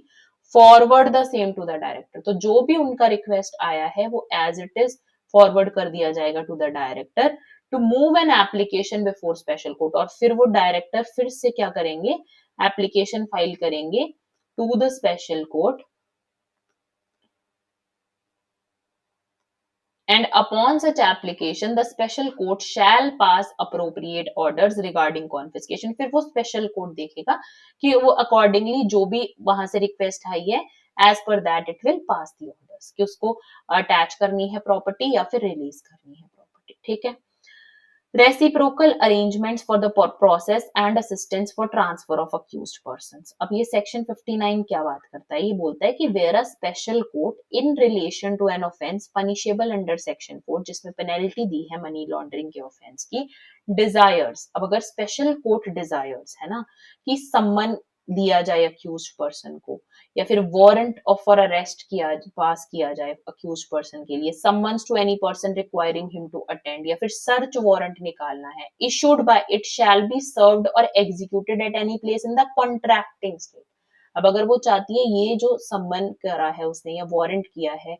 forward the same to the director। तो जो भी उनका रिक्वेस्ट आया है वो as it is फॉरवर्ड कर दिया जाएगा to the director to move an application before special court, और फिर वो डायरेक्टर फिर से क्या करेंगे, एप्लीकेशन फाइल करेंगे to the special court, and upon such application the special court shall pass appropriate orders regarding confiscation। फिर वो special court देखेगा कि वो accordingly जो भी वहां से request आई है as per that it will pass the orders कि उसको attach करनी है property या फिर release करनी है property। ठीक है, reciprocal arrangements for the process and assistance for transfer of accused persons. अब ये सेक्शन 59 क्या बात करता है, ये बोलता है कि where a special court in relation to an offence punishable under section 4, जिसमें पेनल्टी दी है मनी लॉन्ड्रिंग के ऑफेंस की, डिजायर्स। अब अगर स्पेशल कोर्ट डिजायर्स है ना कि सम्मन दिया जाए अक्यूज्ड पर्सन को, या फिर वारंट ऑफ फॉर अरेस्ट किया पास किया जाए अक्यूज्ड पर्सन के लिए, summons to any person requiring him to attend, या फिर सर्च वारंट निकालना है, issued by it shall be served or executed at any place in the contracting state. अब अगर वो चाहती है ये जो सम्मन करा है उसने या वारंट किया है,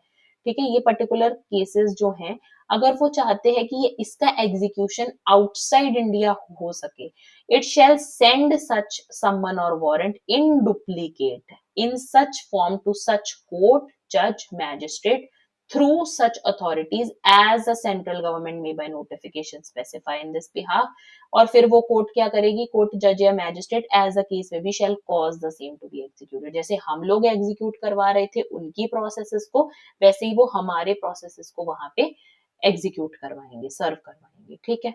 ठीक है, ये पर्टिकुलर केसेस जो हैं, अगर वो चाहते हैं कि ये इसका एग्जीक्यूशन आउटसाइड इंडिया हो सके, it shall send such summon or warrant in duplicate in such form to such court, judge, magistrate through such authorities as the central government may by notification specify in this behalf। और फिर वो court क्या करेगी, court, जज या magistrate as the case में भी shall cause the same to be executed। जैसे हम लोग एग्जीक्यूट करवा रहे थे उनकी प्रोसेसेस को, वैसे ही वो हमारे प्रोसेसेस को वहां पे एग्जीक्यूट करवाएंगे, सर्व करवाएंगे। ठीक है,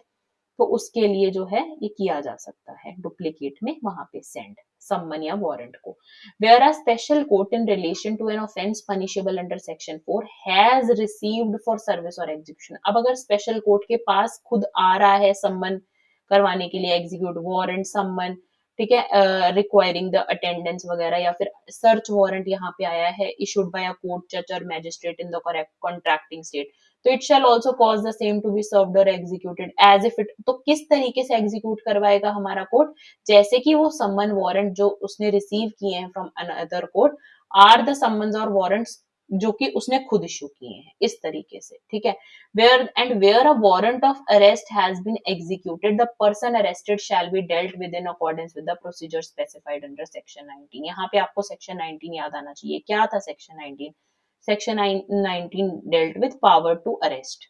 तो उसके लिए जो है ये किया जा सकता है डुप्लीकेट में वहां पे सेंड सम्मन या वारंट को। Where a special court in relation to an offence punishable under section 4 has received for service or execution. अब अगर स्पेशल कोर्ट के पास खुद आ रहा है सम्मन करवाने के लिए, एग्जीक्यूट वारंट सम्मन, ठीक है, रिक्वायरिंग द अटेंडेंस वगैरह, या फिर सर्च वारंट यहाँ पे आया है इशूड बाय अ कोर्ट, जज or magistrate in the correct contracting state, तो it shall also cause the same to be served or executed as if it. तो किस तरीके से एग्जीक्यूट करवाएगा हमारा कोर्ट, जैसे कि वो सम्मन वारंट जो उसने रिसीव किए हैं from another court or the summons or warrants जो कि उसने खुद इशू किए हैं, इस तरीके से। ठीक है, where a warrant of arrest has been executed the person arrested shall be dealt with in accordance with the procedure specified under section 19। यहाँ पे आपको सेक्शन 19 याद आना चाहिए। क्या था section 19? Section 19 dealt with power to arrest।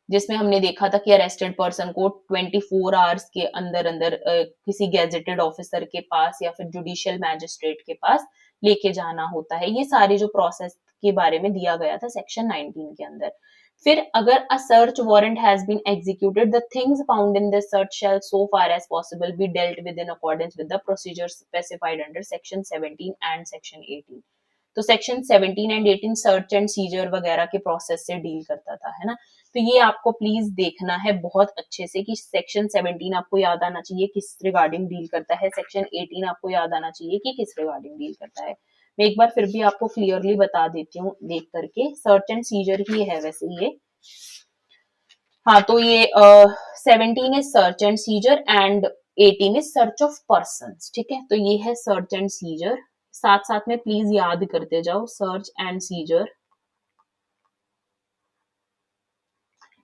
जिसमें हमने देखा था कि अरेस्टेड पर्सन को 24 आवर्स के अंदर अंदर किसी गेजेटेड ऑफिसर के पास या फिर जुडिशियल मैजिस्ट्रेट के पास लेके जाना होता है। ये सारे जो प्रोसेस के बारे में दिया गया था सेक्शन 19 के अंदर। फिर अगर a search warrant has been executed, the things found in this search shall so far as possible be dealt with in accordance with the procedure specified under section 17 and section 18। तो section 17 and 18 search and seizure वगैरह के process से deal करता था, है ना। तो ये आपको प्लीज देखना है बहुत अच्छे से कि सेक्शन 17 आपको याद आना चाहिए किस रिगार्डिंग डील करता है, सेक्शन 18 आपको याद आना चाहिए कि किस रिगार्डिंग डील करता है। मैं एक बार फिर भी आपको क्लियरली बता देती हूँ देख करके, सर्च एंड सीजर ही है वैसे ये। हाँ, तो ये 17 is search and seizure and 18 is search of person, ठीक है। तो ये है सर्च एंड सीजर, साथ साथ में प्लीज याद करते जाओ search and scissor,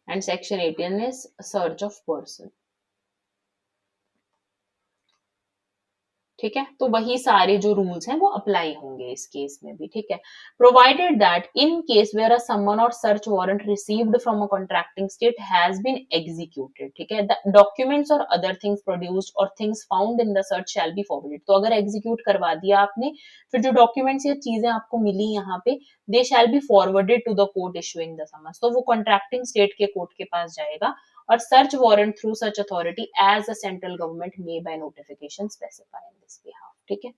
and section 18 is search of person, ठीक है। तो वही सारे जो रूल्स हैं वो अप्लाई होंगे इस केस में भी, ठीक है। Provided that in case where a summon or search warrant received from a contracting state has been executed, ठीक है, the documents or other things produced और things found in the search shall be forwarded. तो अगर execute करवा दिया आपने, फिर जो डॉक्यूमेंट्स या चीजें आपको मिली यहाँ पे, they shall be forwarded to the court issuing the summons. तो वो कॉन्ट्रैक्टिंग स्टेट के कोर्ट के पास जाएगा और search warrant through such authority as a central government may by notification specify in this behalf, ठीक है।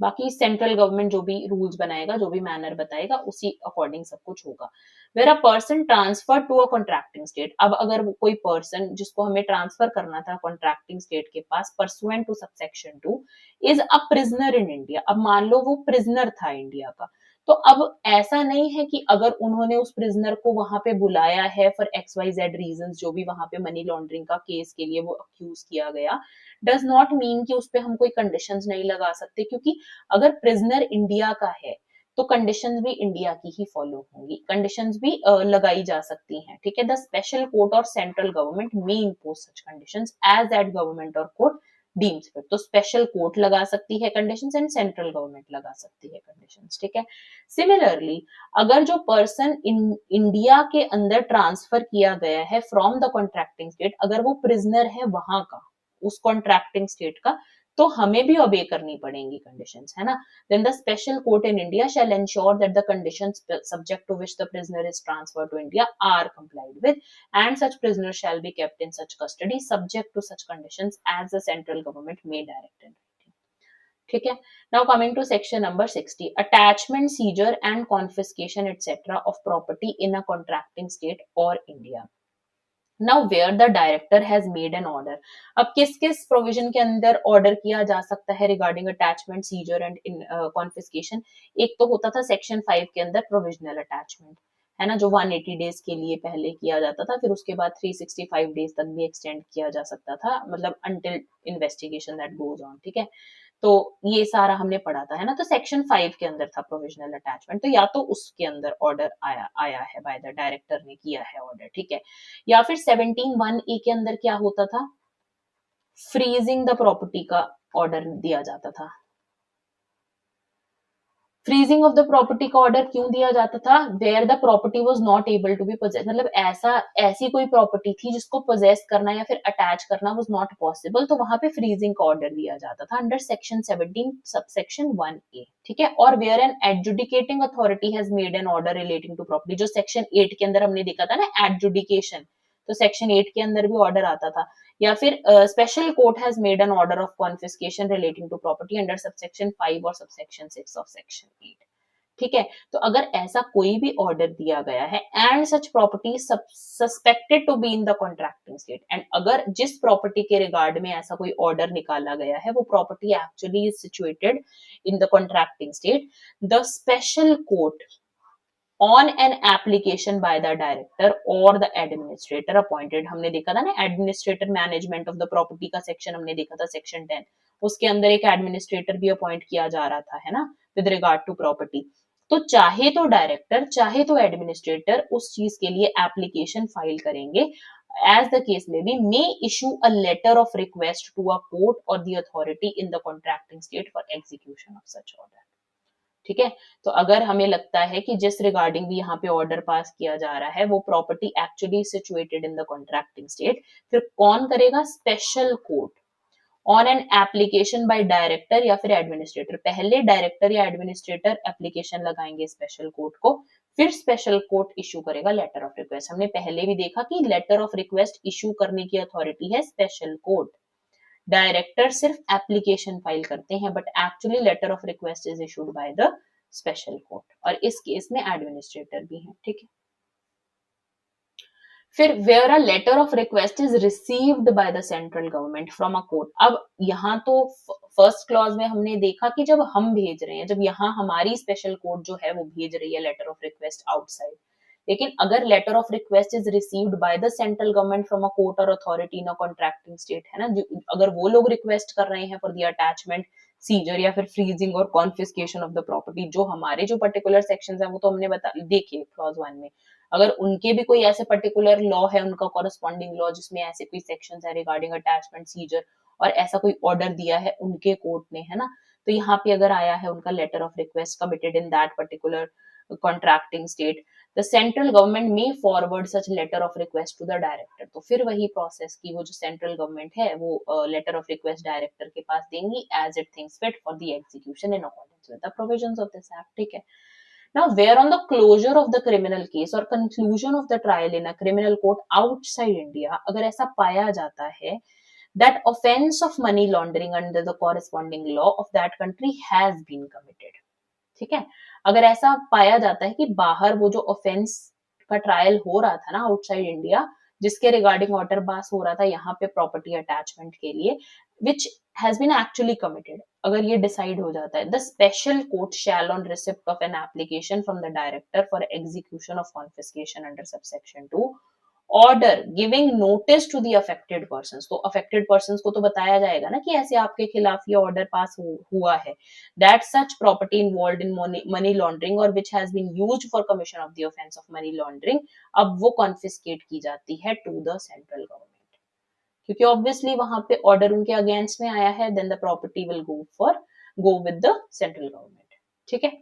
बाकी सेंट्रल गवर्नमेंट जो भी रूल्स बनाएगा, जो भी मैनर बताएगा, उसी अकॉर्डिंग सब कुछ होगा। Where a person transfer to a contracting state, अब अगर कोई पर्सन जिसको हमें ट्रांसफर करना था कॉन्ट्रैक्टिंग स्टेट के पास pursuant to subsection 2 is a prisoner in India, अब मान लो वो प्रिजनर था इंडिया का, तो अब ऐसा नहीं है कि अगर उन्होंने उस प्रिजनर को वहां पे बुलाया है for X Y Z reason, जो भी वहां पे मनी लॉन्ड्रिंग का केस के लिए वो अक्यूज किया गया, डज नॉट मीन कि उस पर हम कोई कंडीशंस नहीं लगा सकते, क्योंकि अगर प्रिजनर इंडिया का है तो कंडीशंस भी इंडिया की ही फॉलो होंगी, कंडीशंस भी लगाई जा सकती हैं, ठीक है। The special court or central government may impose such conditions as that government or court deems fit. तो स्पेशल कोर्ट लगा सकती है कंडीशंस एंड सेंट्रल गवर्नमेंट लगा सकती है कंडीशंस, ठीक है। सिमिलरली अगर जो पर्सन इंडिया के अंदर ट्रांसफर किया गया है फ्रॉम द कॉन्ट्रैक्टिंग स्टेट, अगर वो प्रिजनर है वहां का, उस कॉन्ट्रैक्टिंग स्टेट का, तो हमें भी ओबे करनी पड़ेंगी कंडीशंस, है ना। Then the special court in India shall ensure that the conditions subject to which the prisoner is transferred to India are complied with, and such prisoner shall be kept in such custody subject to such conditions as the central government may direct in writing, ठीक है। Now coming to section number 60, attachment, seizure and confiscation etcetera of property in a contracting state or India. Now where the director has made an order, अब किस किस provision के अंदर order किया जा सकता है regarding attachment, seizure and confiscation. एक तो होता था सेक्शन 5 के अंदर प्रोविजनल अटैचमेंट, है ना, जो 180 डेज के लिए पहले किया जाता था, फिर उसके बाद 365 डेज तक भी एक्सटेंड किया जा सकता था, मतलब until investigation that goes on, ठीक है। तो ये सारा हमने पढ़ा था, है ना। तो सेक्शन 5 के अंदर था प्रोविजनल अटैचमेंट, तो या तो उसके अंदर ऑर्डर आया आया है, बाय द डायरेक्टर ने किया है ऑर्डर, ठीक है। या फिर 17(1)(a) के अंदर क्या होता था, फ्रीजिंग द प्रॉपर्टी का ऑर्डर दिया जाता था। फ्रीजिंग ऑफ द प्रॉपर्टी का ऑर्डर क्यों दिया जाता था, where the property was not able to be possess, मतलब ऐसी कोई प्रॉपर्टी थी जिसको पोजेस करना या फिर अटैच करना वाज नॉट पॉसिबल, तो वहां पे फ्रीजिंग का ऑर्डर दिया जाता था अंडर सेक्शन 17 सबसेक्शन 1A, ठीक है। और where an adjudicating authority has made an order relating to property, जो सेक्शन 8 के अंदर हमने देखा था ना एडजुडिकेशन, तो सेक्शन 8 के अंदर भी ऑर्डर आता था। या फिर special court has made an order of confiscation relating to property under subsection 5 or subsection 6 of section 8, ठीक है। तो अगर ऐसा कोई भी ऑर्डर दिया गया है and such property suspected to be in the contracting state, and अगर जिस प्रॉपर्टी के रिगार्ड में ऐसा कोई ऑर्डर निकाला गया है वो property actually is situated in the contracting state, the special court on an application by the director और द एडमिनिस्ट्रेटर अपॉइंटेड, हमने देखा था ना administrator management of the property का सेक्शन हमने देखा था सेक्शन 10, उसके अंदर एक एडमिनिस्ट्रेटर भी अपॉइंट किया जा रहा था, है ना, विद रिगार्ड टू प्रॉपर्टी। तो चाहे तो डायरेक्टर चाहे तो एडमिनिस्ट्रेटर उस चीज के लिए एप्लीकेशन फाइल करेंगे, as the case may be, may issue a letter of request to a court or the authority in the contracting state for execution of such order, ठीक है। तो अगर हमें लगता है कि जिस रिगार्डिंग भी यहाँ पे ऑर्डर पास किया जा रहा है वो property actually situated in the contracting state, फिर कौन करेगा? Special court on an application by director या फिर एडमिनिस्ट्रेटर। पहले डायरेक्टर या एडमिनिस्ट्रेटर एप्लीकेशन लगाएंगे स्पेशल कोर्ट को, फिर स्पेशल कोर्ट इशू करेगा लेटर ऑफ रिक्वेस्ट। हमने पहले भी देखा कि लेटर ऑफ रिक्वेस्ट इशू करने की अथॉरिटी है स्पेशल कोर्ट, डायरेक्टर सिर्फ एप्लीकेशन फाइल करते हैं, but actually letter of request is issued by the special court, और इस केस में एडमिनिस्ट्रेटर भी है। ठीक है। फिर where a letter of request is received by the central government from a court. अब यहाँ तो फर्स्ट क्लॉज में हमने देखा कि जब हम भेज रहे हैं, जब यहाँ हमारी स्पेशल कोर्ट जो है वो भेज रही है लेटर ऑफ रिक्वेस्ट आउटसाइड, लेकिन अगर letter of request is received by the central government from a court or authority in a contracting state, है ना, अगर वो लोग रिक्वेस्ट कर रहे हैं फॉर द अटैचमेंट, सीजर या फिर फ्रीजिंग और कॉन्फिस्केशन ऑफ द प्रॉपर्टी, जो हमारे जो पर्टिकुलर सेक्शंस हैं वो तो हमने बता देखे क्लॉज 1 में, अगर उनके भी कोई ऐसे पर्टिकुलर लॉ है, उनका कॉरेस्पॉन्डिंग लॉ जिसमें ऐसे कोई सेक्शन है रिगार्डिंग अटैचमेंट सीजर और ऐसा कोई ऑर्डर दिया है उनके कोर्ट ने, है ना, तो यहाँ पे अगर आया है उनका letter of request committed in that particular contracting state, the central government may forward such letter of request to the director. तो फिर वही प्रोसेस की वो जो सेंट्रल गवर्नमेंट है वो लेटर ऑफ रिक्वेस्ट डायरेक्टर के पास देंगी as it thinks fit for the execution in accordance with the provisions of this act. ठीक है। Now, where on the closure of the criminal case or conclusion of the trial in a criminal court outside India, अगर ऐसा पाया जाता है that offense of money laundering under the corresponding law of that country has been committed, ठीक है, अगर ऐसा पाया जाता है कि बाहर वो जो ऑफेंस का ट्रायल हो रहा था ना आउटसाइड इंडिया, जिसके रिगार्डिंग ऑर्डर पास हो रहा था यहाँ पे प्रॉपर्टी अटैचमेंट के लिए, which has been actually committed, अगर ये डिसाइड हो जाता है, the special court shall on receipt of an application from the director for execution of confiscation under subsection 2 order giving notice to the affected person. तो affected person को तो बताया जाएगा ना कि ऐसे आपके खिलाफ ये ऑर्डर पास हुआ है, that such property involve in money laundering or which has been used for commission of the offence of money laundering, अब वो कॉन्फिस्केट की जाती है टू द सेंट्रल गवर्नमेंट, क्योंकि ऑब्वियसली वहां पे ऑर्डर उनके अगेंस्ट में आया है, then the property will go with the central government. ठीक है।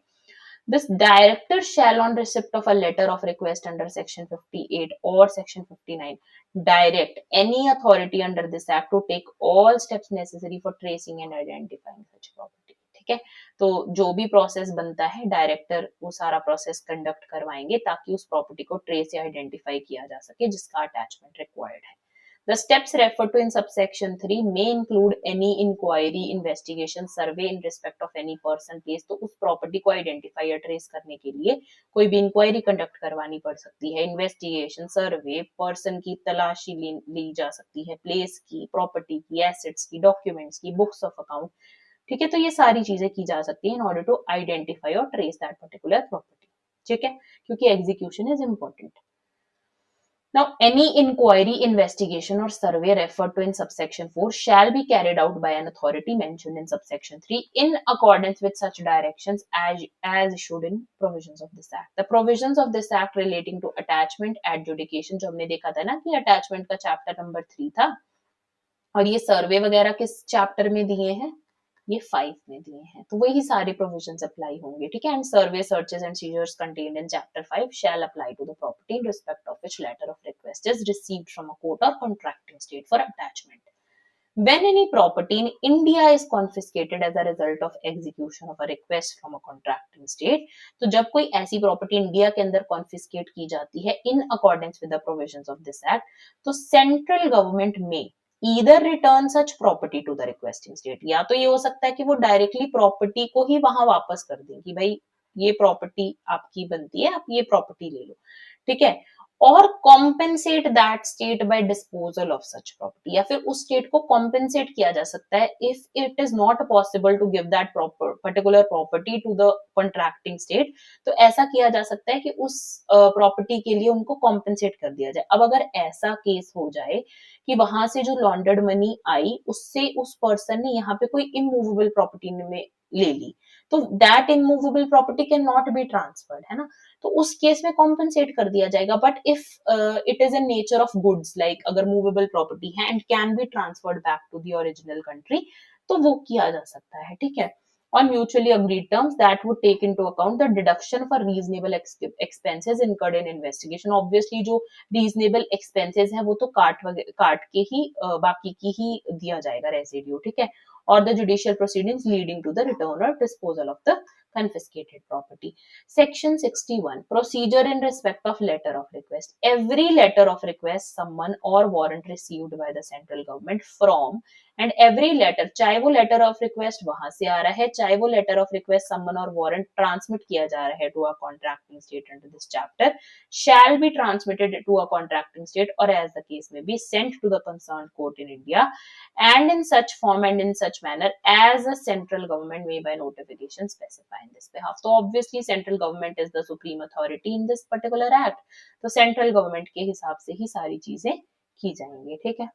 This director shall on receipt of a letter of request under section 58 or section 59 direct any authority under this act to take all steps necessary for tracing and identifying such property। ठीक है। तो जो भी process बनता है director वो सारा process conduct करवाएंगे ताकि उस प्रॉपर्टी को ट्रेस या आइडेंटिफाई किया जा सके जिसका अटैचमेंट रिक्वायर्ड है। The steps referred to in subsection 3 may include any inquiry, investigation, survey in respect of any person, place। तो उस प्रॉपर्टी को आइडेंटिफाई या ट्रेस करने के लिए कोई भी इंक्वायरी कंडक्ट करवानी पड़ सकती है, इन्वेस्टिगेशन, सर्वे, पर्सन की तलाशी ली जा सकती है, प्लेस की, प्रॉपर्टी की, एसेट्स की, डॉक्यूमेंट्स की, बुक्स ऑफ अकाउंट। ठीक है। तो ये सारी चीजें की जा सकती है इन ऑर्डर टू आइडेंटिफाई और ट्रेस दैट पर्टिकुलर प्रॉपर्टी। ठीक है, क्योंकि execution is important. Now, any inquiry, investigation, or survey referred to in subsection 4 shall be carried out by an authority mentioned in subsection 3 in accordance with such directions as issued in provisions of this act. The provisions of this act relating to attachment, adjudication, जो हमने देखा था ना कि attachment का chapter number 3 था, और ये सर्वे वगैरह किस चैप्टर में दिए हैं? ये 5 में दिए हैं। तो वही सारे प्रोविजंस अप्लाई होंगे। ठीक है। And survey, searches and seizures contained in chapter 5 shall apply to the property in respect of which letter of request is received from a court or contracting state for attachment. When any property in India is confiscated as a result of execution of a request from a contracting state, तो जब कोई ऐसी property India के अंदर confiscate की जाती है इन accordance with the provisions of this act, तो सेंट्रल गवर्नमेंट में either return such property to the requesting state, या तो ये हो सकता है कि वो डायरेक्टली प्रॉपर्टी को ही वहां वापस कर दें कि भाई ये प्रॉपर्टी आपकी बनती है, आप ये प्रॉपर्टी ले लो। ठीक है। और compensate that state by disposal of such property, या फिर उस स्टेट को कॉम्पेंसेट किया जा सकता है if it is not possible to give that particular property to the contracting state, तो ऐसा किया जा सकता है कि उस प्रॉपर्टी के लिए उनको कॉम्पेंसेट कर दिया जाए। अब अगर ऐसा केस हो जाए कि वहां से जो लॉन्डर्ड मनी आई उससे उस पर्सन ने यहाँ पे कोई इमूवेबल प्रॉपर्टी में ले ली, तो that immovable property can not be transferred, है ना, तो उस केस में कॉम्पेंसेट कर दिया जाएगा। But if it is in nature of goods, like अगर मूवेबल प्रॉपर्टी है and can be transferred back to the original country, तो वो किया जा सकता है। ठीक है। on mutually agreed terms that would take into account the deduction for reasonable expenses incurred in investigation. Obviously जो reasonable expenses है वो तो काट के ही बाकी की ही दिया जाएगा रेसिड्यू, ठीक है, or the judicial proceedings leading to the return or disposal of the confiscated property. Section 61, procedure in respect of letter of request. Every letter of request, summon or warrant received by the central government from, and every letter, चाहे वो letter of request वहां से आ रहा है, चाहे वो letter of request समन और warrant transmit किया जा रहा है to a contracting state under this chapter, shall be transmitted to a contracting state or as the case may be sent to the concern court in India and in such form and in such manner as the central government may by notification specify in this behalf. तो obviously central government is the supreme authority in this particular act, तो central government के हिसाब से ही सारी चीजें की जाएंगी, ठीक है.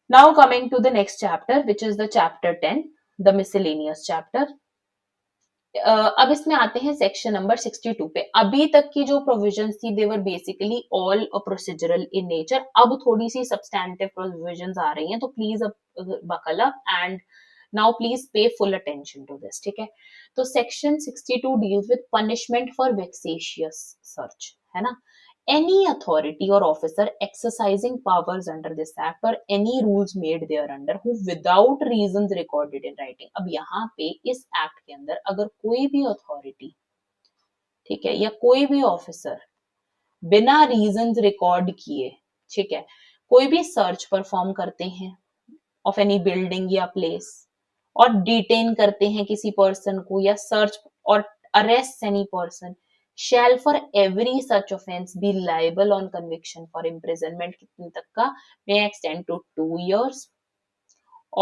Now coming to the next chapter, which is the chapter 10, the miscellaneous chapter. अब इसमें आते हैं सेक्शन नंबर 62 पे. अभी तक की जो प्रोविजंस थी they were basically all procedural in nature. अब थोड़ी सी सब्सटैंटिव प्रोविजंस आ रही हैं, तो प्लीज अब buckle up and now please pay full attention to this, ठीक है. तो section 62 deals with punishment for vexatious search, है ना. Any authority or officer exercising powers under this act or any rules made thereunder who without reasons recorded in writing. अब यहाँ पे इस act के अंदर अगर कोई भी अथॉरिटी, ठीक है, या कोई भी ऑफिसर बिना रीजंस रिकॉर्ड किए, ठीक है, कोई भी सर्च परफॉर्म करते हैं ऑफ एनी बिल्डिंग या प्लेस, और डिटेन करते हैं किसी पर्सन को, या सर्च और arrest any person, shall for every such offense be liable on conviction for imprisonment कितने तक का, may extend to 2 years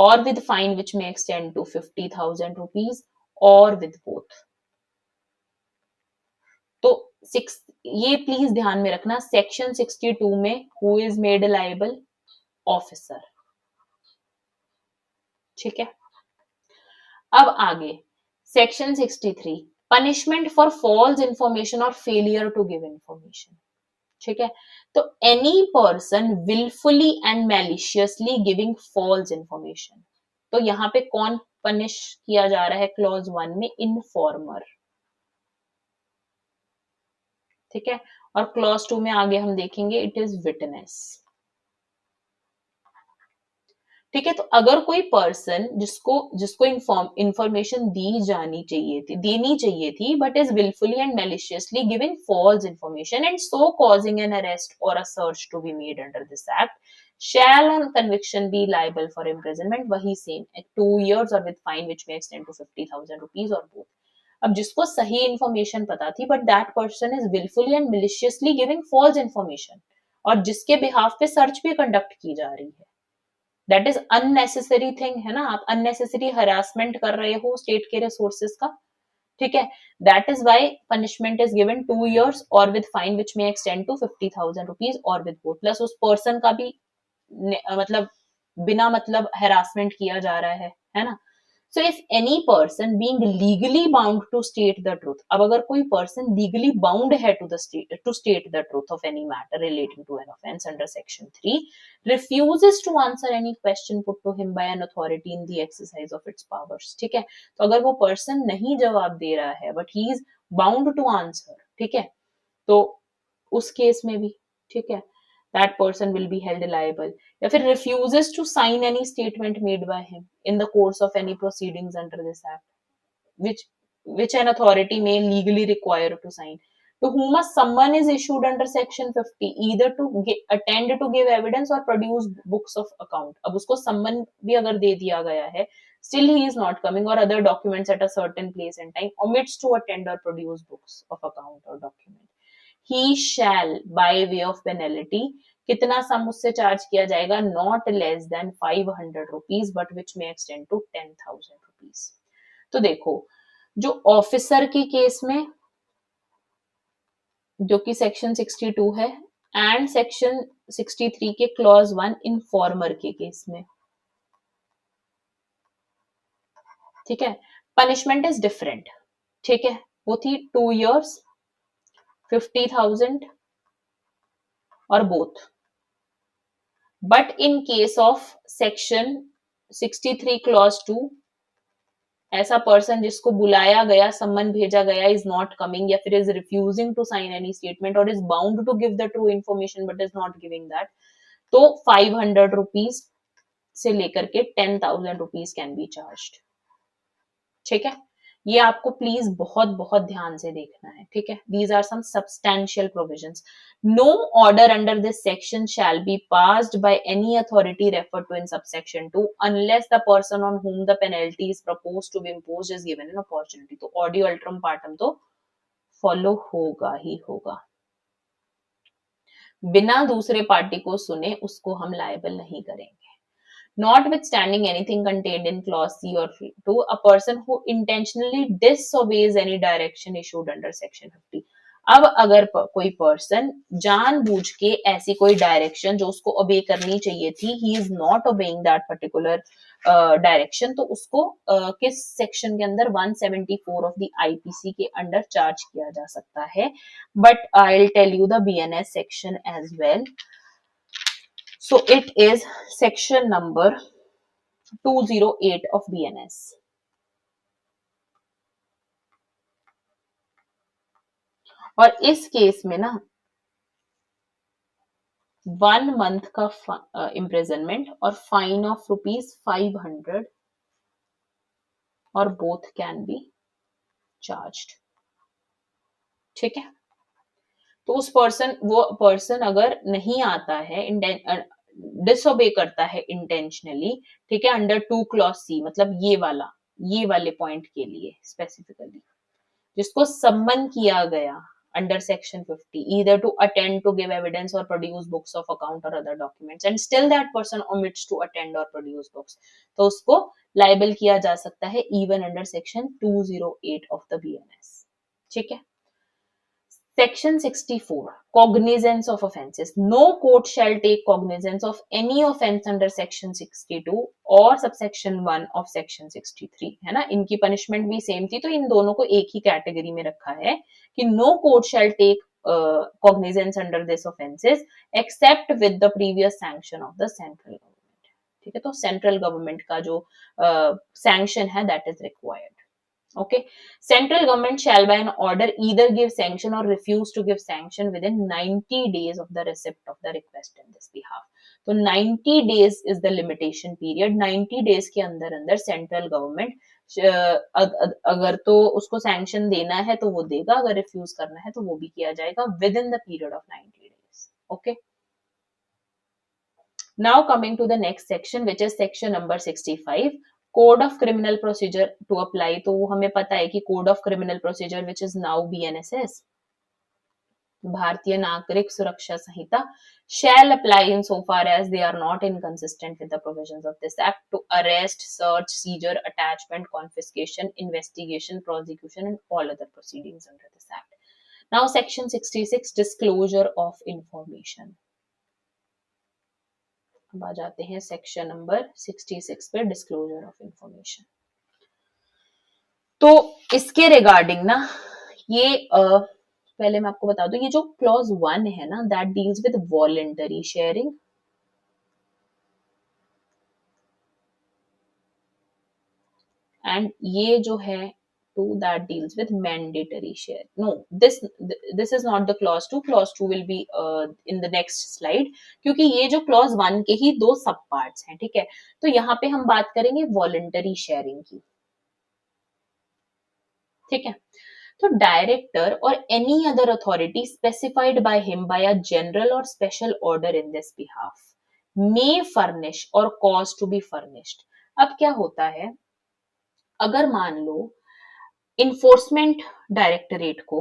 or with fine which may extend to 50,000 rupees or with both. तो ये please ध्यान में रखना, section 62 में who is made liable, officer, ठीक है. अब आगे section 63, punishment for false information और फेलियर टू गिव इंफॉर्मेशन, ठीक है. तो any person wilfully and maliciously giving false information, तो यहाँ पे कौन पनिश किया जा रहा है, क्लॉज 1 में इनफॉर्मर, ठीक है, और क्लॉज 2 में आगे हम देखेंगे इट इज विटनेस, ठीक है. तो अगर कोई पर्सन जिसको जिसको इंफॉर्मेशन देनी चाहिए थी but is wilfully and maliciously giving false information and so causing an arrest और a search to be made under this act, shall on conviction be liable for imprisonment, वही सेम 2 years और with fine which may extend to 50,000 rupees or both. अब जिसको सही information पता थी but that person is wilfully and maliciously giving false information, और जिसके behalf पे सर्च भी कंडक्ट की जा रही है, दैट इज अननेसेसरी थिंग, है ना. आप अननेसेसरी हरासमेंट कर रहे हो स्टेट के रिसोर्सेज का, ठीक है. That is why punishment is given 2 years or with fine which may extend to 50,000 rupees or with both, plus उस पर्सन का भी मतलब बिना मतलब हरासमेंट किया जा रहा है ना. So if any person being legally bound to state the truth, अब अगर कोई person legally bound है to state the truth of any matter relating to an offence under section 3, refuses to answer any question put to him by an authority in the exercise of its powers, ठीक है. तो अगर वो person नहीं जवाब दे रहा है but he is bound to answer, ठीक है, तो उस केस में भी, ठीक है, that person will be held liable. या फिर refuses to sign any statement made by him in the course of any proceedings under this act, which an authority may legally require to sign, to whom a summon is issued under section 50 either to attend to give evidence or produce books of account. अब उसको summon भी अगर दे दिया गया है, still he is not coming, or other documents at a certain place and time, omits to attend or produce books of account or document, he shall by way of penalty, कितना सम उससे charge किया जाएगा, not less than 500 rupees but which may extend to 10,000 rupees. तो देखो जो officer के case में जो कि सेक्शन 62 है एंड सेक्शन 63 के क्लॉज 1 इनफॉर्मर के केस में, ठीक है, पनिशमेंट इज डिफरेंट, ठीक है. वो थी 2 years 50,000 और both. But in case of section 63 clause 2, ऐसा पर्सन जिसको बुलाया गया, सम्मन भेजा गया, इज नॉट कमिंग या फिर is refusing to sign any statement और is bound to give the true information but is not giving that, तो 500 रुपीज से लेकर के 10,000 रुपीज कैन बी चार्ज। ठीक है, ये आपको प्लीज बहुत बहुत ध्यान से देखना है। ठीक है, these are some substantial provisions. No order under this section shall be passed by any authority referred to in subsection 2 unless the person on whom the penalty is proposed to be imposed is given an opportunity. तो ऑडियो अल्ट्रम पार्टम तो follow होगा ही होगा। बिना दूसरे पार्टी को सुने उसको हम लायबल नहीं करेंगे। Notwithstanding anything contained in clause C or 2, a person who intentionally disobeys any direction issued under section 50। अब अगर कोई पर्सन जानबूझ के ऐसी कोई डायरेक्शन जो उसको ओबे करनी चाहिए थी, he is not obeying that particular direction, तो उसको किस सेक्शन के अंदर 174 ऑफ द आईपीसी के अंडर चार्ज किया जा सकता है। But I will tell you the BNS section as well. So it is section number 208 of BNS. और इस केस में ना 1 month का imprisonment और फाइन ऑफ ₹500 और बोथ कैन बी चार्ज्ड। ठीक है, तो उस वो पर्सन अगर नहीं आता है, डिसओबे करता है इंटेंशनली, ठीक है, अंडर 2 क्लॉज सी, मतलब ये वाले पॉइंट के लिए स्पेसिफिकली जिसको सम्मन किया गया under section 50 either to attend to give evidence or produce books of account or other documents and still that person omits to attend or produce books, तो उसको लाइबल किया जा सकता है even under section 208 of the BNS। ठीक है, Section 64, cognizance of offences. No court shall take cognizance of any offence under section 62 और subsection 1 of section 63, है ना। इनकी punishment भी same थी, तो इन दोनों को एक ही कैटेगरी में रखा है कि no court shall take cognizance under this offences except with the previous sanction of the central government। ठीक है, तो central government का जो sanction है that is required। Okay, central government shall by an order either give sanction or refuse to give sanction within 90 days of the receipt of the request in this behalf। तो 90 days is the limitation period। 90 days के अंदर central government अगर तो उसको sanction देना है तो वो देगा, अगर refuse करना है तो वो भी किया जाएगा within the period of 90 days। Okay, now coming to the next section which is section number 65, code of criminal procedure to apply. तो हमें पता है कि code of criminal procedure which is now BNSS, Bharatiya Nagarik सुरक्षा संहिता, shall apply in so far as they are not inconsistent with the provisions of this act to arrest, search, seizure, attachment, confiscation, investigation, prosecution and all other proceedings under this act। Now section 66, disclosure of information। अब आ जाते हैं section number 66 पे, disclosure of information. तो इसके regarding ना ये पहले मैं आपको बता दूं, ये जो क्लॉज 1 है ना that deals with voluntary sharing and ये जो है 2 that deals with mandatory share। No, this is not the clause 2। clause 2 will be in the next slide, क्योंकि ये जो clause 1 के ही 2 सब पार्ट्स हैं। ठीक है, तो यहाँ पे हम बात करेंगे वॉलंटरी शेयरिंग की। ठीक है, तो डायरेक्टर और any other authority specified by him by a general और special order in this behalf may furnish और कॉज टू बी फर्निश्ड। अब क्या होता है, अगर मान लो इन्फोर्समेंट डायरेक्टरेट को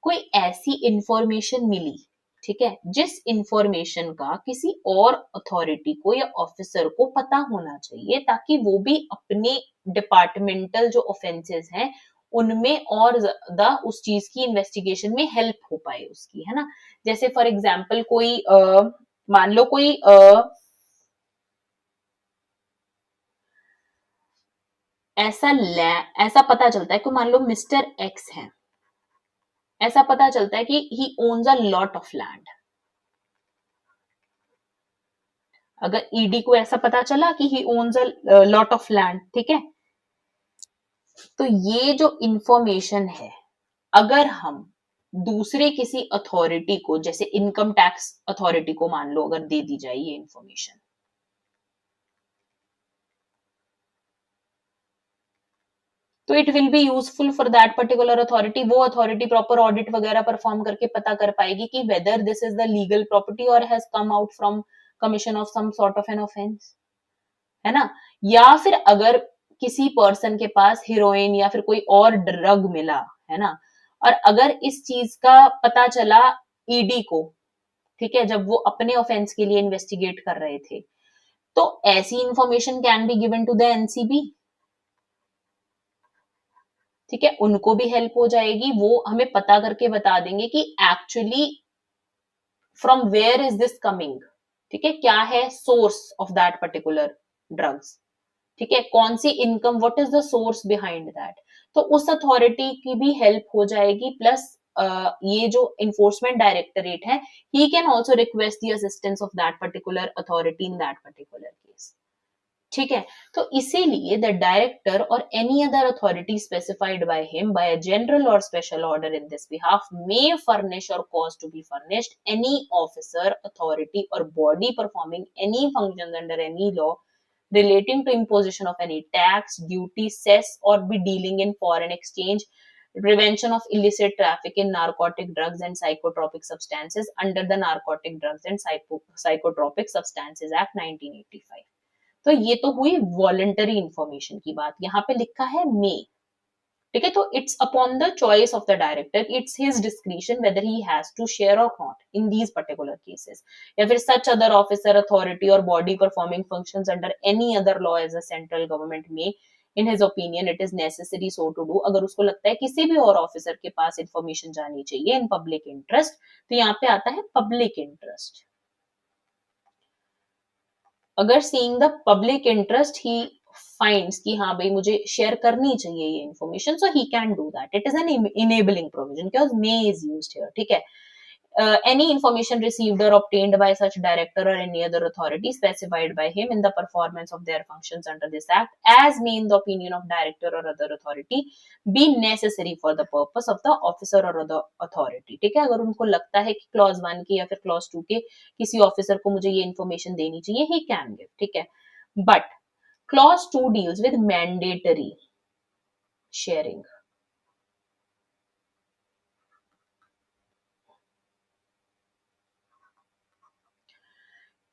कोई ऐसी इंफॉर्मेशन मिली, ठीक है, जिस इंफॉर्मेशन का किसी और अथॉरिटी को या ऑफिसर को पता होना चाहिए ताकि वो भी अपने डिपार्टमेंटल जो ऑफेंसेस हैं उनमें और ज्यादा उस चीज की इन्वेस्टिगेशन में हेल्प हो पाए उसकी, है ना। जैसे फॉर एग्जाम्पल कोई मान लो कोई ऐसा पता चलता है कि मान लो मिस्टर एक्स है, ऐसा पता चलता है कि he owns a lot of land. अगर ईडी को ऐसा पता चला कि he owns a lot of land, ठीक है, तो ये जो इंफॉर्मेशन है, अगर हम दूसरे किसी अथॉरिटी को, जैसे इनकम टैक्स अथॉरिटी को मान लो अगर दे दी जाए ये इंफॉर्मेशन, तो it will be useful for that particular authority. वो अथॉरिटी प्रॉपर ऑडिट वगैरह परफॉर्म करके पता कर पाएगी कि whether this is the legal property और has come out from commission of some sort of an offence, है ना। या फिर अगर किसी पर्सन के पास हीरोइन या फिर कोई और ड्रग मिला, है ना, और अगर इस चीज का पता चला ईडी को, ठीक है, जब वो अपने ऑफेंस के लिए इन्वेस्टिगेट कर रहे थे, तो ऐसी information can be given to the NCB, ठीक है, उनको भी हेल्प हो जाएगी, वो हमें पता करके बता देंगे कि actually from where is this coming, ठीक है, क्या है source of that particular drugs, ठीक है, कौन सी income, what is the source behind that. तो उस अथॉरिटी की भी हेल्प हो जाएगी, प्लस ये जो इन्फोर्समेंट डायरेक्टरेट है, he can also request the assistance of that particular authority in that particular case, ठीक है। तो इसीलिए द डायरेक्टर और any other authority specified by him by a general और special order in this behalf may furnish और cause to be furnished any officer authority और body performing any functions under any law relating to imposition of any tax, duty, cess, or be dealing in foreign exchange, prevention of illicit traffic in narcotic drugs and psychotropic substances under the Narcotic Drugs and Psychotropic Substances Act 1985। तो ये तो हुई voluntary information की बात, यहाँ पे लिखा है मे, ठीक है, तो it's upon the choice of the director, it's his discretion whether he has to share और not in these particular cases, या फिर सच अदर ऑफिसर अथॉरिटी और body performing functions under any other law as a central government में in his opinion it is necessary so to do. अगर उसको लगता है किसी भी और ऑफिसर के पास इंफॉर्मेशन जानी चाहिए इन पब्लिक इंटरेस्ट, तो यहाँ पे आता है पब्लिक इंटरेस्ट। अगर seeing the public interest he finds कि हाँ भाई मुझे शेयर करनी चाहिए ये information, so he can do that, it is an enabling provision because may is used here, ठीक है। Any information received or obtained by such director or any other authority specified by him in the performance of their functions under this act as may in the opinion of director or other authority be necessary for the purpose of the officer or other authority, ठीक है। अगर उनको लगता है कि clause 1 के या फिर क्लॉज 2 के किसी ऑफिसर को मुझे ये इन्फॉर्मेशन देनी चाहिए, ही कैन गिव, ठीक है। But clause 2 deals with mandatory sharing.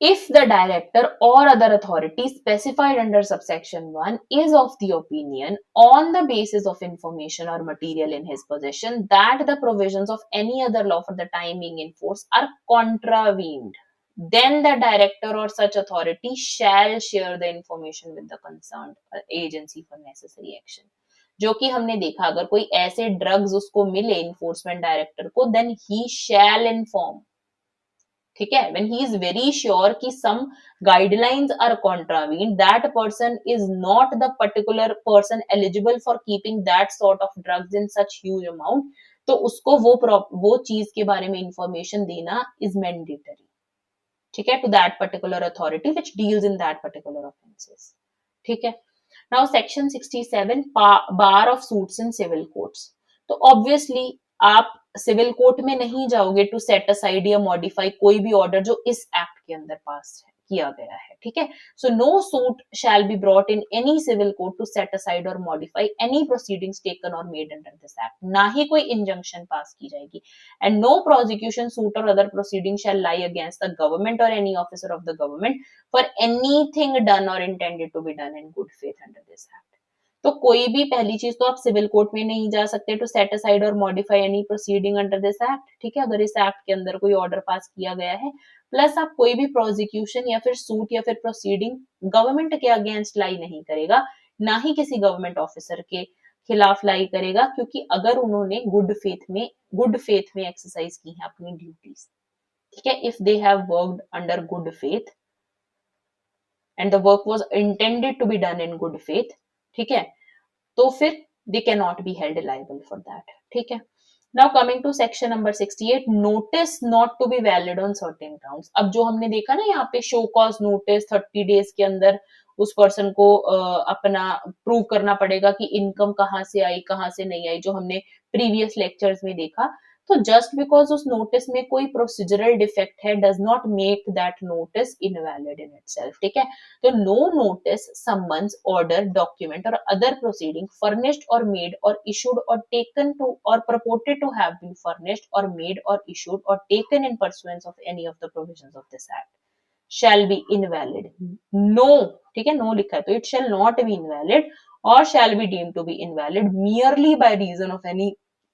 If the director or other authority specified under subsection 1 is of the opinion, on the basis of information or material in his possession, that the provisions of any other law for the time being in force are contravened, then the director or such authority shall share the information with the concerned agency for necessary action। जो कि हमने देखा, अगर कोई ऐसे drugs उसको मिले enforcement director को, देन ही शैल इन्फॉर्म, ठीक है, when he is very sure कि some guidelines are contravened, that person is not the particular person eligible for keeping that sort of drugs in such huge amount, तो उसको वो चीज के बारे में इंफॉर्मेशन देना is mandatory, ठीक है, to that particular authority which deals in that particular offenses, ठीक है। Now section 67 bar of suits in civil courts। तो obviously आप सिविल कोर्ट में नहीं जाओगे टू सेट असाइड या मॉडिफाई कोई भी ऑर्डर जो इस एक्ट के अंदर पास किया गया है, ठीक है। So no suit shall be brought in any civil court to set aside और मॉडिफाई एनी प्रोसीडिंग्स टेकन और मेड अंडर दिस एक्ट, ना ही कोई इंजंक्शन पास की जाएगी। एंड नो प्रोसिक्यूशन सूट और other proceeding shall lie against the government और any officer of the government for anything done और intended to be done in good faith under this act. तो कोई भी, पहली चीज तो आप सिविल कोर्ट में नहीं जा सकते टू सेट असाइड और modify any proceeding under this act, ठीक है, अगर इस एक्ट के अंदर कोई ऑर्डर पास किया गया है। प्लस आप कोई भी प्रोसिक्यूशन या फिर सूट या फिर प्रोसीडिंग गवर्नमेंट के अगेंस्ट लाई नहीं करेगा, ना ही किसी गवर्नमेंट ऑफिसर के खिलाफ लाई करेगा, क्योंकि अगर उन्होंने गुड फेथ में एक्सरसाइज की है अपनी ड्यूटीज, ठीक है, if they have worked under good faith and the work was intended to be done in good faith, ठीक है, तो फिर they can not be held liable for that, ठीक है। Now coming to section number 68, notice not to be valid on certain grounds. अब जो हमने देखा ना यहाँ पे शो कॉज नोटिस 30 डेज के अंदर उस पर्सन को अपना प्रूव करना पड़ेगा कि इनकम कहाँ से आई, कहाँ से नहीं आई, जो हमने प्रीवियस लेक्चर्स में देखा। तो जस्ट बिकॉज उस नोटिस में कोई प्रोसीजरल डिफेक्ट है does not make that notice invalid in itself, ठीक है। तो no notice, summons, order, document or other proceeding furnished or made or issued or taken to or purported to have been furnished or made or issued or taken in pursuance of any of the provisions of this act shall be invalid. No, ठीक है, no लिखा है तो it shall not be invalid or shall be deemed to be invalid merely by reason of any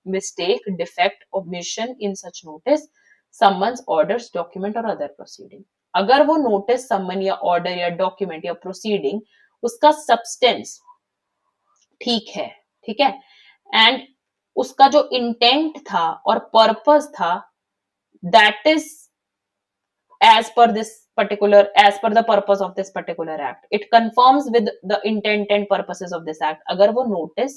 mistake, defect, omission in such notice, summons, orders, document or other proceeding. अगर वो notice, सम्मन या order या document या proceeding उसका substance ठीक है, ठीक है, एंड उसका जो इंटेंट था और पर्पस था that is as per the purpose of this particular act, it conforms with the intent and purposes of this act. अगर वो notice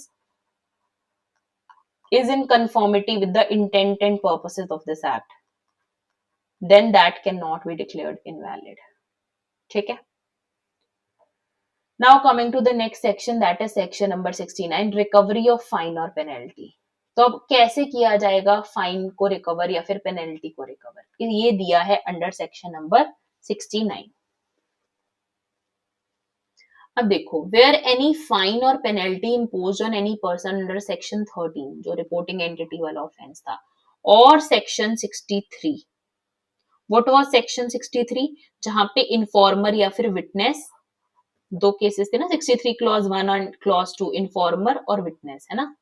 is in conformity with the intent and purposes of this act, then that cannot be declared invalid. ठीक है. Now coming to the next section, that is section number 69, recovery of fine or penalty. तो अब कैसे किया जाएगा fine को recover या फिर पेनल्टी को रिकवर, ये दिया है अंडर सेक्शन नंबर 69. अब देखो, where any fine or penalty impose on any person under section 13, जो रिपोर्टिंग एंटिटी वाला ऑफेंस था, और सेक्शन 63. What was section 63? जहां पे इन्फॉर्मर या फिर विटनेस, दो केसेस थे ना, 63 क्लॉज 1 और क्लॉज 2, इन्फॉर्मर और विटनेस, है ना,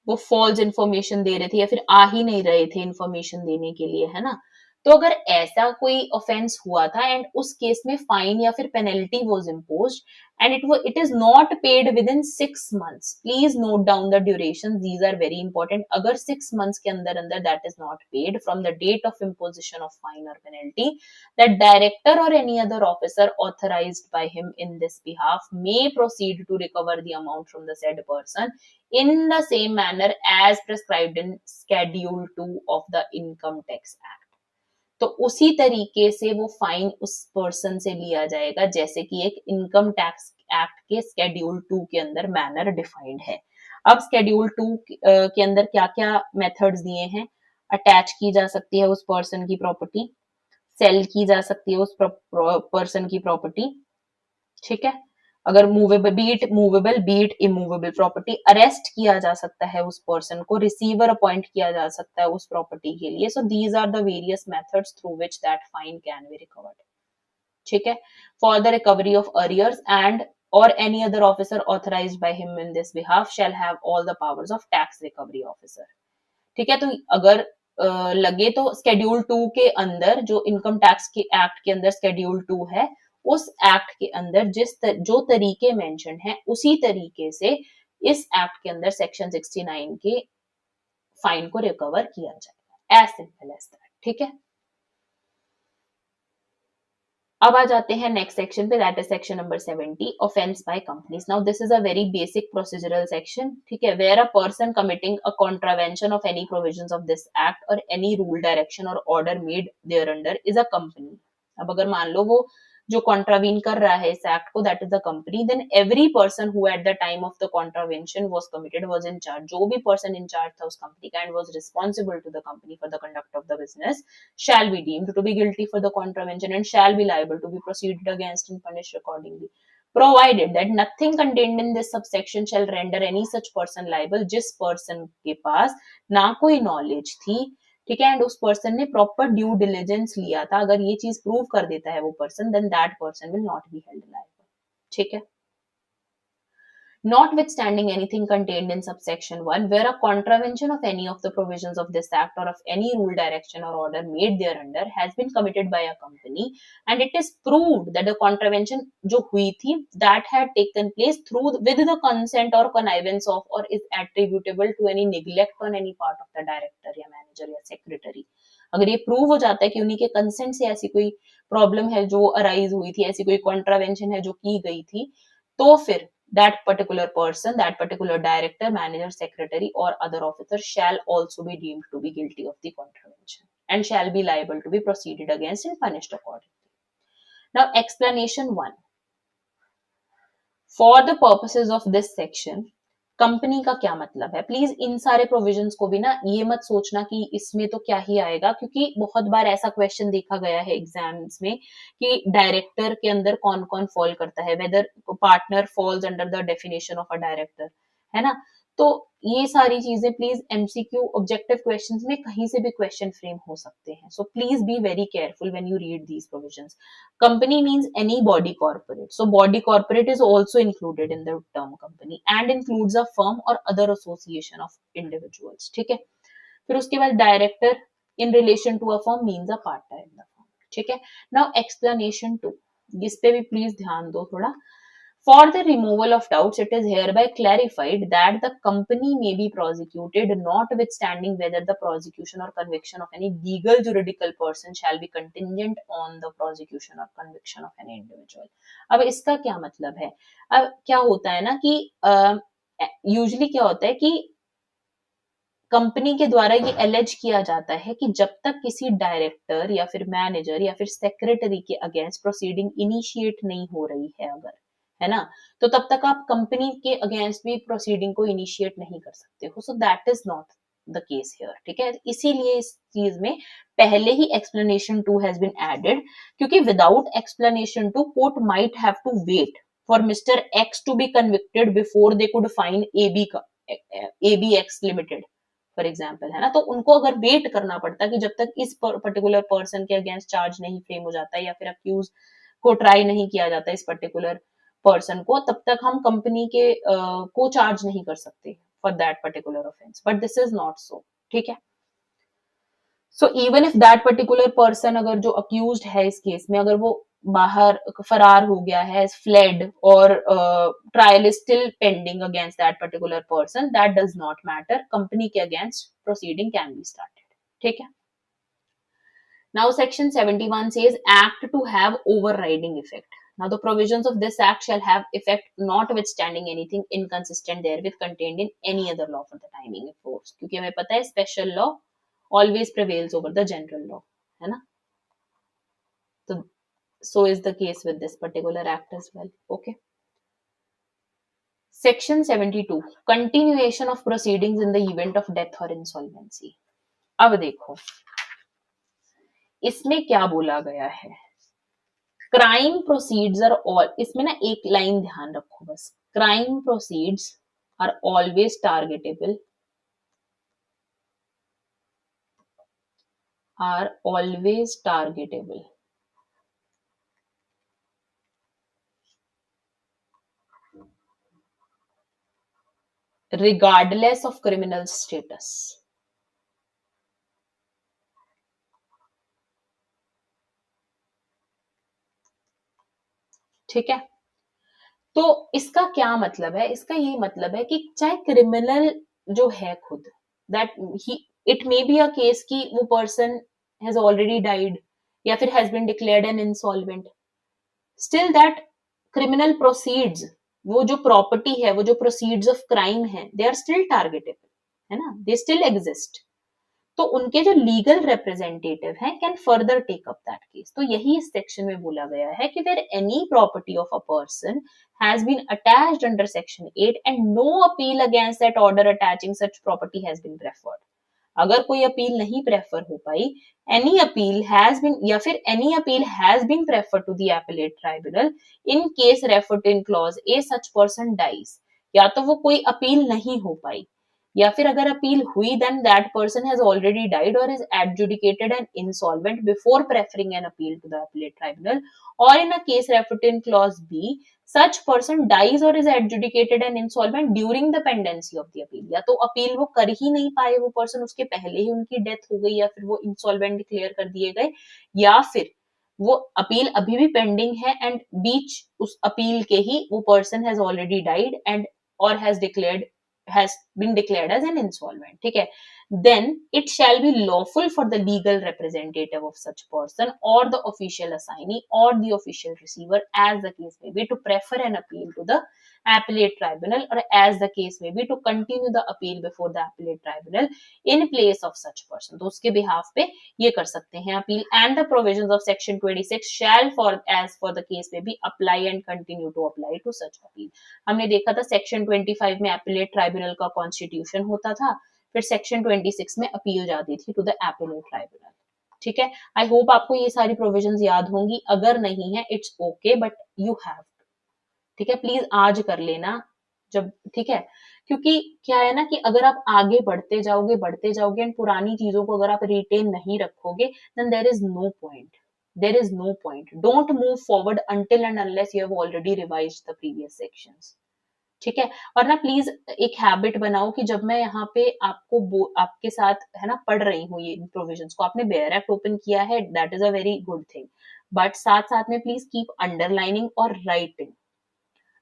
वो फॉल्स इंफॉर्मेशन दे रहे थे या फिर आ ही नहीं रहे थे इंफॉर्मेशन देने के लिए, है ना. तो अगर ऐसा कोई ऑफेंस हुआ था एंड उस केस में फाइन या फिर penalty was imposed and it is not paid with in 6 months, please note down the duration, these are very important. अगर 6 months के अंदर अंदर that is not paid from the date of imposition of fine or penalty, that director और any other officer authorised by him in this behalf may proceed to recover the amount from the said person in the same manner as prescribed in Schedule 2 of the Income Tax Act. तो उसी तरीके से वो fine उस person से लिया जाएगा जैसे कि एक इनकम टैक्स एक्ट के स्केड्यूल 2 के अंदर मैनर डिफाइंड है. अब स्केड्यूल 2 के अंदर क्या क्या मेथड्स दिए हैं? अटैच की जा सकती है उस पर्सन की प्रॉपर्टी, सेल की जा सकती है उस पर्सन की प्रॉपर्टी, ठीक है, अगर movable, be it immovable property, arrest किया जा सकता है उस पर्सन को, रिसीवर अपॉइंट किया जा सकता है उस प्रॉपर्टी के लिए. So these are the various methods through which that fine can be recovered, ठीक है, for the recovery of arrears and और any other officer authorised by him in this behalf shall have all the powers of tax recovery officer, ठीक है. तो अगर लगे तो schedule 2 के अंदर जो इनकम टैक्स के एक्ट के अंदर स्केड्यूल 2 है, उस एक्ट के अंदर जो तरीके मेंशन है उसी तरीके से इस एक्ट के अंदर सेक्शन 69 के फाइन को रिकवर किया जाएगा. एज सिंपल एज दैट, ठीक है. अब आ जाते हैं नेक्स्ट सेक्शन पे, that is section number 70, offence by companies. Now this is a very basic procedural section, ठीक है, where a person committing a contravention of any provisions of this act or any rule, direction or order made thereunder is a company. अब अगर मान लो वो जो contravene कर रहा है इस एक्ट को, that is the company, then every person who at the time of the contravention was committed was in charge, जो भी पर्सन इन चार्ज था उस कंपनी का and was responsible to the company for the conduct of the business shall be deemed to be guilty for the contravention and shall be liable to be proceeded against and punished accordingly, provided that nothing contained in this subsection shall render any such person liable जिस person के पास ना कोई knowledge थी, ठीक है, and उस person ने proper due diligence लिया था, अगर ये चीज प्रूव कर देता है वो person, then that person will not be held liable, ठीक है. Notwithstanding anything contained in subsection 1, where a contravention of any of the provisions of this act or of any rule, direction or order made thereunder has been committed by a company and it is proved that the contravention जो हुई थी that had taken place through with the consent or connivance of or is attributable to any neglect on any part of the director या manager या secretary, अगर ये prove हो जाता है कि उन्हीं के कंसेंट से ऐसी कोई प्रॉब्लम है जो अराइज हुई थी, ऐसी कोई कॉन्ट्रावेंशन है जो की गई थी, तो फिर that particular person, that particular director, manager, secretary or other officer shall also be deemed to be guilty of the contravention and shall be liable to be proceeded against and punished accordingly. Now explanation 1, for the purposes of this section, company का क्या मतलब है? Please इन सारे provisions को भी ना ये मत सोचना कि इसमें तो क्या ही आएगा, क्योंकि बहुत बार ऐसा क्वेश्चन देखा गया है एग्जाम्स में कि डायरेक्टर के अंदर कौन कौन फॉल करता है, whether partner falls under the definition of a director, है ना? तो ये सारी चीजें प्लीज एमसीक्यू ऑब्जेक्टिव क्वेश्चंस में कहीं से भी क्वेश्चन फ्रेम हो सकते हैं, so please be very careful when you read these provisions. Company means any body corporate. So body corporate is also included in the term company and includes a firm or other association of individuals. ठीक है. फिर उसके बाद director in relation to a firm means a partner in the firm. ठीक है. Now explanation 2. इस पे भी please ध्यान दो थोड़ा. For the removal of doubts, it is hereby clarified that the company may be prosecuted notwithstanding whether the prosecution or conviction of any legal juridical person shall be contingent on the prosecution or conviction of any individual. अब इसका क्या मतलब है? अब क्या होता है ना कि यूजुअली क्या होता है कि कंपनी के द्वारा ये एलेज किया जाता है कि जब तक किसी डायरेक्टर या फिर मैनेजर या फिर सेक्रेटरी के अगेंस्ट प्रोसीडिंग इनिशिएट नहीं हो रही है अगर, है ना, तो तब तक आप कंपनी के अगेंस्ट भी प्रोसीडिंग को इनिशिएट नहीं कर सकते हो. So that is not the case here. ठीक है, इसीलिए इस चीज में पहले ही एक्सप्लेनेशन 2 हैज बीन एडेड, क्योंकि without explanation 2 court might have to wait for mister X to be convicted before they could fine AB का AB X limited for example, है ना. तो उनको अगर वेट करना पड़ता कि जब तक इस पर्टिकुलर पर्सन के अगेंस्ट चार्ज नहीं फ्रेम हो जाता या फिर अक्यूज को ट्राई नहीं किया जाता इस पर्टिकुलर पर्सन को, तब तक हम कंपनी के को चार्ज नहीं कर सकते for that particular offence. But this is not so. ठीक है. So even if that particular person, अगर जो अक्यूज्ड है इस केस में, अगर वो बाहर फरार हो गया है, फ्लेड, और trial is still pending against that particular person, that does not matter. Company के against proceeding can be started. ठीक है. Now section 71 says act to have overriding effect. Now the provisions of this act shall have effect notwithstanding anything inconsistent therewith contained in any other law for the timing of force. क्योंकि हमें पता है special law always prevails over the general law, है ना. तो so is the case with this particular act as well. Okay. Section 72 continuation of proceedings in the event of death or insolvency. अब देखो इसमें क्या बोला गया है. क्राइम प्रोसीड्स आर ऑल, इसमें ना एक लाइन ध्यान रखो बस. Crime proceeds are always targetable, are always targetable regardless of criminal status. ठीक है. तो इसका क्या मतलब है? इसका ये मतलब है कि चाहे क्रिमिनल जो है खुद, that he, it may be a case कि वो पर्सन हैज ऑलरेडी डाइड या फिर has been declared an insolvent, still that criminal proceeds, वो जो प्रॉपर्टी है, वो जो प्रोसीड्स ऑफ क्राइम है, दे आर स्टिल टारगेटेबल, है ना, दे स्टिल एग्जिस्ट. तो उनके जो लीगल रिप्रेजेंटेटिव हैं can further take up that case. तो यही इस सेक्शन में बोला गया है कि where any property of a person has been attached under section 8 and no appeal against that order attaching such property has been preferred. अगर कोई अपील नहीं प्रेफर हो पाई, एनी अपील हैज बीन, या फिर any appeal has been preferred to the appellate tribunal in case referred in clause A, such person dies. या तो वो कोई अपील नहीं हो पाई, या फिर अगर अपील हुई, then that person has already died or is adjudicated and insolvent before preferring an appeal to the appellate tribunal, or in a case referred to in clause B, such person dies or is adjudicated and insolvent during the pendency of the appeal. या तो appeal वो कर ही नहीं पाए वो person, उसके पहले ही उनकी डेथ हो गई, या फिर वो इंसॉल्वेंट डिक्लेयर कर दिए गए, या फिर वो अपील अभी भी पेंडिंग है एंड बीच उस अपील के ही वो person has already died and और has declared, has been declared as an insolvent. ठीक है. Then it shall be lawful for the legal representative of such person or the official assignee or the official receiver, as the case may be, to prefer an appeal to the appellate tribunal or as the case may be to continue the appeal before the appellate tribunal in place of such person. तो उसके behalf पे ये कर सकते हैं appeal, and the provisions of section 26 shall for as for the case may be apply and continue to apply to such appeal. हमने देखा था section 25 में appellate tribunal का constitution होता था, फिर section 26 में appeal जाती थी to the appellate tribunal. ठीक है, आई होप आपको ये सारी प्रोविजंस याद होंगी, अगर नहीं है it's okay but you have, ठीक है, प्लीज आज कर लेना जब, ठीक है, क्योंकि क्या है ना कि अगर आप आगे बढ़ते जाओगे एंड पुरानी चीजों को अगर आप रिटेन नहीं रखोगे then there is no point, don't move forward until and unless you have already revised the previous sections, ठीक है। और ना प्लीज एक हैबिट बनाओ कि जब मैं यहाँ पे आपके साथ है ना पढ़ रही हूँ ये प्रोविजंस को, आपने बेयर एक्ट ओपन किया है, that is a very good thing, but साथ साथ में प्लीज कीप अंडरलाइनिंग और राइटिंग।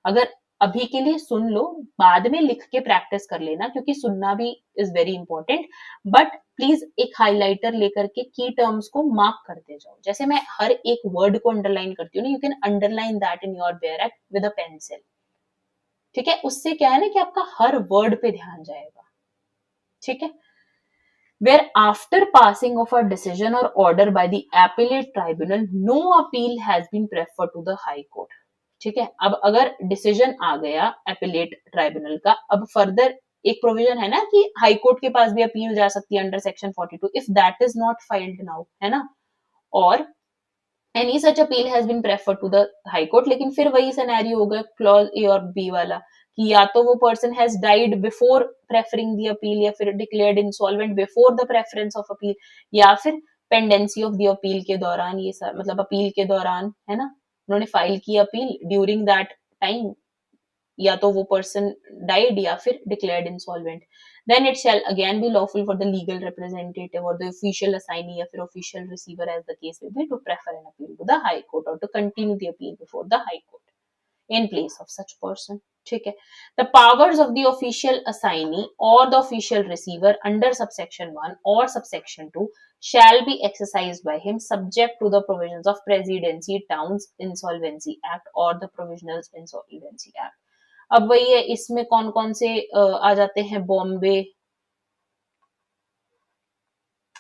अगर अभी के लिए सुन लो, बाद में लिख के प्रैक्टिस कर लेना, क्योंकि सुनना भी is very important, but please एक हाइलाइटर लेकर के की टर्म्स को मार्क करते जाओ। जैसे मैं हर एक वर्ड को अंडरलाइन करती हूँ ना, you can underline that in your bare act with a pencil, ठीक है, उससे क्या है ना कि आपका हर वर्ड पे ध्यान जाएगा, ठीक है। Where after passing of a decision or order by the appellate tribunal, no appeal has been preferred to the high court, ठीक है। अब अगर डिसीजन आ गया एपिलेट ट्राइब्यूनल का, अब फर्दर एक प्रोविजन है ना कि हाई कोर्ट के पास भी अपील जा सकती है under section 42 if that is not filed now, है ना, और any such appeal has been preferred to the high court, लेकिन फिर वही सिनेरियो होगा क्लॉज ए और बी वाला कि या तो वो person has died before preferring the appeal, या फिर declared insolvent before the preference of appeal, या फिर पेंडेंसी ऑफ द अपील के दौरान, ये मतलब अपील के दौरान, है ना, उन्होंने फाइल की अपील ड्यूरिंग दैट टाइम, या तो वो पर्सन डाइड या फिर declared insolvent, then it shall again be lawful for the legal representative or the official assignee या फिर official receiver as the case may be to prefer an appeal to the high court or to continue the appeal before the high court in place of such person, ठीक है। The powers of the official assignee or the official receiver under subsection 1 or subsection 2 shall be exercised by him subject to the provisions of Presidency Towns Insolvency Act or the Provisional Insolvency Act। अब वही है, इसमें कौन कौन से आ जाते हैं, बॉम्बे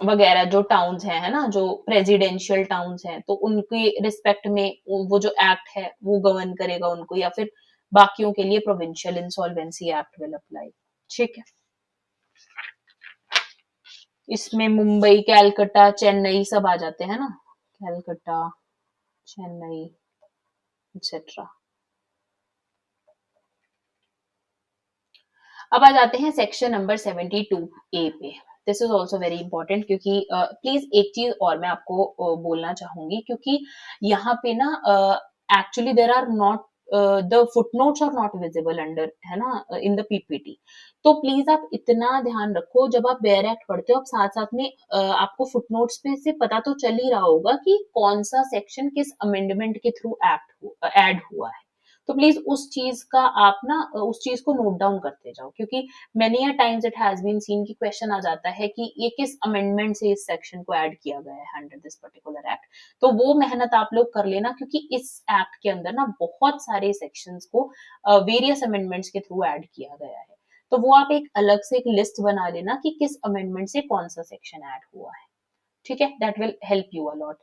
वगैरह जो टाउन्स हैं, है ना, जो प्रेसिडेंशियल टाउन्स हैं, तो उनके रिस्पेक्ट में वो जो एक्ट है वो गवर्न करेगा उनको, या फिर बाकियों के लिए provincial insolvency act will apply, ठीक है। इसमें मुंबई, कैलकाटा, चेन्नई सब आ जाते हैं ना, कैलकाटा, चेन्नई एक्सेट्रा। अब आ जाते हैं सेक्शन नंबर 72A पे। This is also very important, क्योंकि प्लीज एक चीज और मैं आपको बोलना चाहूंगी, क्योंकि यहाँ पे ना actually there are not the footnotes are not visible under, है ना, इन द पीपीटी। तो प्लीज आप इतना ध्यान रखो, जब आप बेयर एक्ट पढ़ते हो, आप साथ साथ में आपको फुटनोट्स पे से पता तो चल ही रहा होगा कि कौन सा सेक्शन किस अमेंडमेंट के थ्रू ऐड हुआ है। तो प्लीज उस चीज का आप ना उस चीज को नोट डाउन करते जाओ, क्योंकि many a times it has been seen कि क्वेश्चन आ जाता है कि ये किस अमेंडमेंट से इस सेक्शन को ऐड किया गया है अंडर दिस पर्टिकुलर एक्ट। तो वो मेहनत आप लोग कर लेना, क्योंकि इस एक्ट के अंदर ना बहुत सारे सेक्शंस को वेरियस अमेंडमेंट्स के थ्रू ऐड किया गया है। तो वो आप एक अलग से एक लिस्ट बना लेना कि किस अमेंडमेंट से कौन सा सेक्शन ऐड हुआ है, ठीक है, that will help you a lot.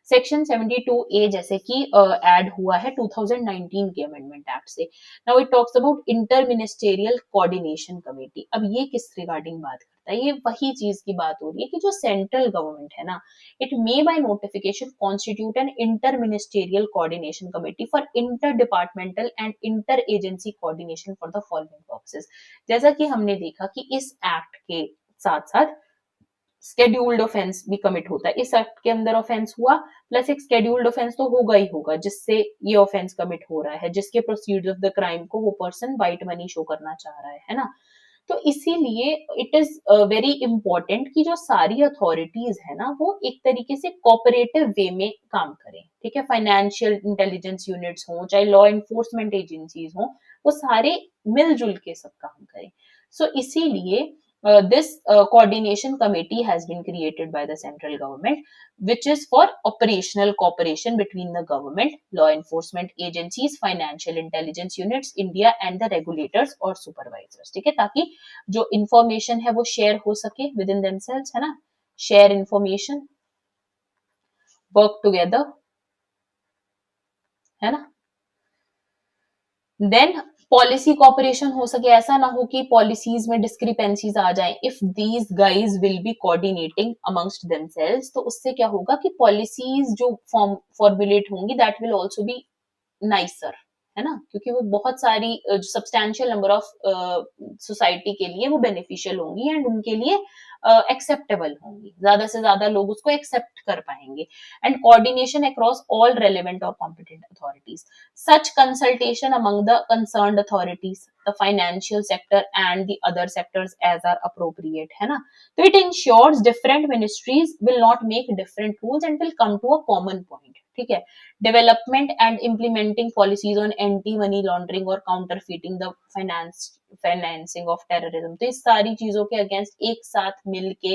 Section 72A जैसे कि ऐड हुआ है 2019 के अमेंडमेंट एक्ट से। Now it talks about inter ministerial coordination committee. अब ये किस रिगार्डिंग बात करता है, ये वही चीज की बात हो रही है कि जो सेंट्रल गवर्नमेंट है ना, it may by notification constitute N inter ministerial coordination committee for inter departmental and inter agency coordination for the following purposes. जैसा कि हमने देखा कि इस एक्ट के साथ साथ स्केड्यूल्ड ऑफेंस भी कमिट होता है, इस एक्ट के अंदर ऑफेंस हुआ प्लस एक स्केड्यूल्ड ऑफेंस तो होगा ही होगा, जिससे ये ऑफेंस कमिट हो रहा है, जिसके प्रोसीड्स ऑफ द क्राइम को वो पर्सन व्हाइट मनी शो करना चाह रहा है ना। तो इसीलिए इट इज वेरी इंपॉर्टेंट कि जो सारी अथॉरिटीज है ना वो एक तरीके से कोऑपरेटिव वे में काम करें, ठीक है। फाइनेंशियल इंटेलिजेंस यूनिट्स हो चाहे लॉ एनफोर्समेंट एजेंसीज हो, वो सारे मिलजुल के सब काम करें। सो इसीलिए this coordination committee has been created by the central government, which is for operational cooperation between the government, law enforcement agencies, financial intelligence units, India and the regulators और supervisors. ठीक है, ताकि जो information है वो share हो सके within themselves, है ना, share information, work together, है ना. देन पॉलिसी कॉपरेशन हो सके, ऐसा ना हो कि पॉलिसीज में डिस्क्रिपेंसीज आ जाए. If these guys will be coordinating amongst themselves, तो उससे क्या होगा कि पॉलिसीज जो फॉर्मुलेट होंगी that will also be nicer, है ना, क्योंकि वो बहुत सारी सब्सटैंशियल नंबर ऑफ सोसाइटी के लिए वो बेनिफिशियल होंगी एंड उनके लिए एक्सेप्टेबल होंगी, ज्यादा से ज्यादा लोग उसको एक्सेप्ट कर पाएंगे. And coordination across all relevant और competent authorities, such consultation among the concerned authorities, the financial sector and the other sectors as are appropriate, है ना. तो it ensures different ministries will not make different rules and will come to a common point. ठीक है. Development and implementing policies on anti money laundering और counterfeiting the financing of terrorism. तो इस सारी चीजों के अगेंस्ट एक साथ मिल के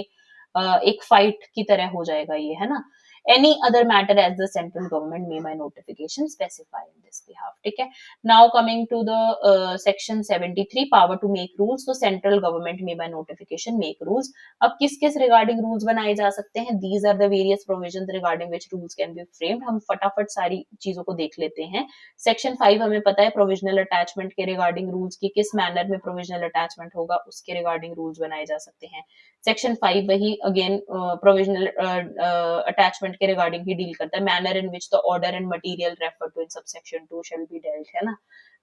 एक फाइट की तरह हो जाएगा ये, है ना. any other matter as the central government may by notification specify in this behalf. ठीक है. Now coming to the section 73, power to make rules. तो central government may by notification make rules. अब किस किस regarding rules बनाए जा सकते हैं? These are the various provisions regarding which rules can be framed. हम फटाफट सारी चीजों को देख लेते हैं. सेक्शन 5 हमें पता है प्रोविजनल अटैचमेंट के रिगार्डिंग रूल्स की, किस मैनर में प्रोविजनल अटैचमेंट होगा उसके रिगार्डिंग रूल्स बनाए जा सकते हैं. सेक्शन 5 वही अगेन प्रोविजनल अटैचमेंट के रिगार्डिंग ही डील करता है. Manner in which the order and material refer to in subsection 2 shall be dealt, है ना.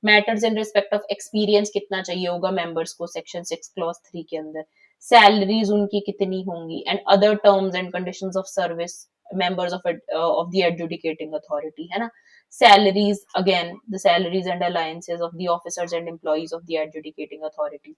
Matters in respect of experience कितना चाहिए होगा मेंबर्स को सेक्शन 6 क्लॉज 3 के अंदर. सैलरीज उनकी कितनी होंगी and other terms and conditions of service members of the adjudicating authority, है ना. Salaries, again the salaries and allowances of the officers and employees of the adjudicating authority.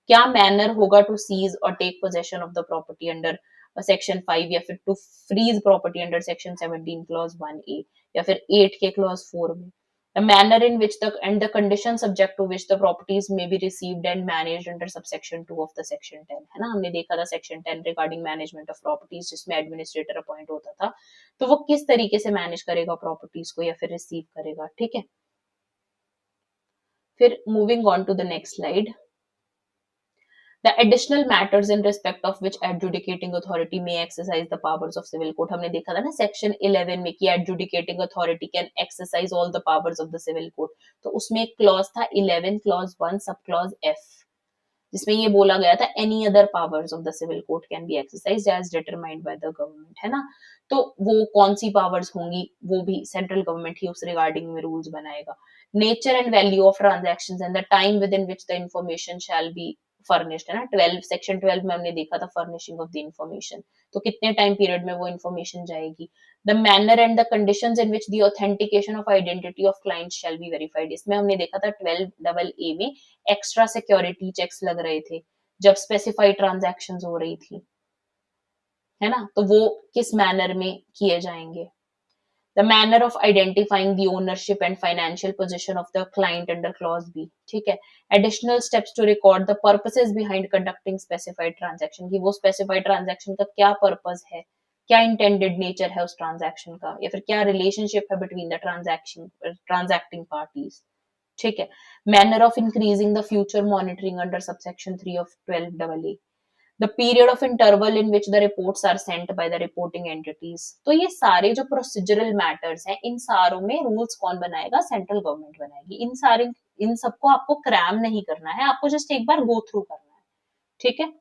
क्या manner होगा to seize और take possession of the property under section 5 या फिर to freeze property under section 17 clause 1A या फिर 8 के clause 4 में. The manner in which the conditions subject to which the properties may be received and managed under subsection 2 of the section 10, है ना. हमने देखा था section 10 regarding management of properties जिसमें एडमिनिस्ट्रेटर अपॉइंट होता था. तो वो किस तरीके से मैनेज करेगा प्रॉपर्टीज को या फिर रिसीव करेगा. ठीक है. फिर moving on to the next slide. The additional matters in respect of which adjudicating authority may exercise the powers of civil court. हमने देखा था ना सेक्शन 11 में कि adjudicating authority can exercise all the powers of the civil court. तो उसमें एक clause था 11 क्लॉज 1 सब क्लॉज F, जिसमें ये बोला गया था any other powers of the civil court can be exercised as determined by the government, है ना. तो वो कौन सी पावर्स होंगी वो भी सेंट्रल गवर्नमेंट ही उस रिगार्डिंग में रूल्स बनाएगा. Nature and value of transactions and the time with in which the information shall be furnished, है ना. 12 सेक्शन 12 में हमने देखा था फर्निशिंग ऑफ द इंफॉर्मेशन. तो कितने टाइम पीरियड में वो इंफॉर्मेशन जाएगी. The manner and the conditions in which the authentication of identity of clients shall be verified. इसमें हमने देखा था 12AA में एक्स्ट्रा सिक्योरिटी चेक्स लग रहे थे जब स्पेसिफाइड ट्रांजैक्शंस हो रही थी, है ना. तो वो किस मैनर में किए जाएंगे. The manner of identifying the ownership and financial position of the client under clause B. ठीक है. Additional steps to record the purposes behind conducting specified transaction, कि वो specified transaction का क्या purpose है, क्या intended nature है उस transaction का, या फिर क्या relationship है between the transacting parties. ठीक है. Manner of increasing the future monitoring under subsection 3 of 12AA. The period of interval in which the reports are sent by the reporting entities. तो ये सारे जो प्रोसीजरल मैटर्स हैं इन सारों में रूल्स कौन बनाएगा, सेंट्रल गवर्नमेंट बनाएगी. इन सबको आपको क्रैम नहीं करना है, आपको जस्ट एक बार गो थ्रू करना है. ठीक है.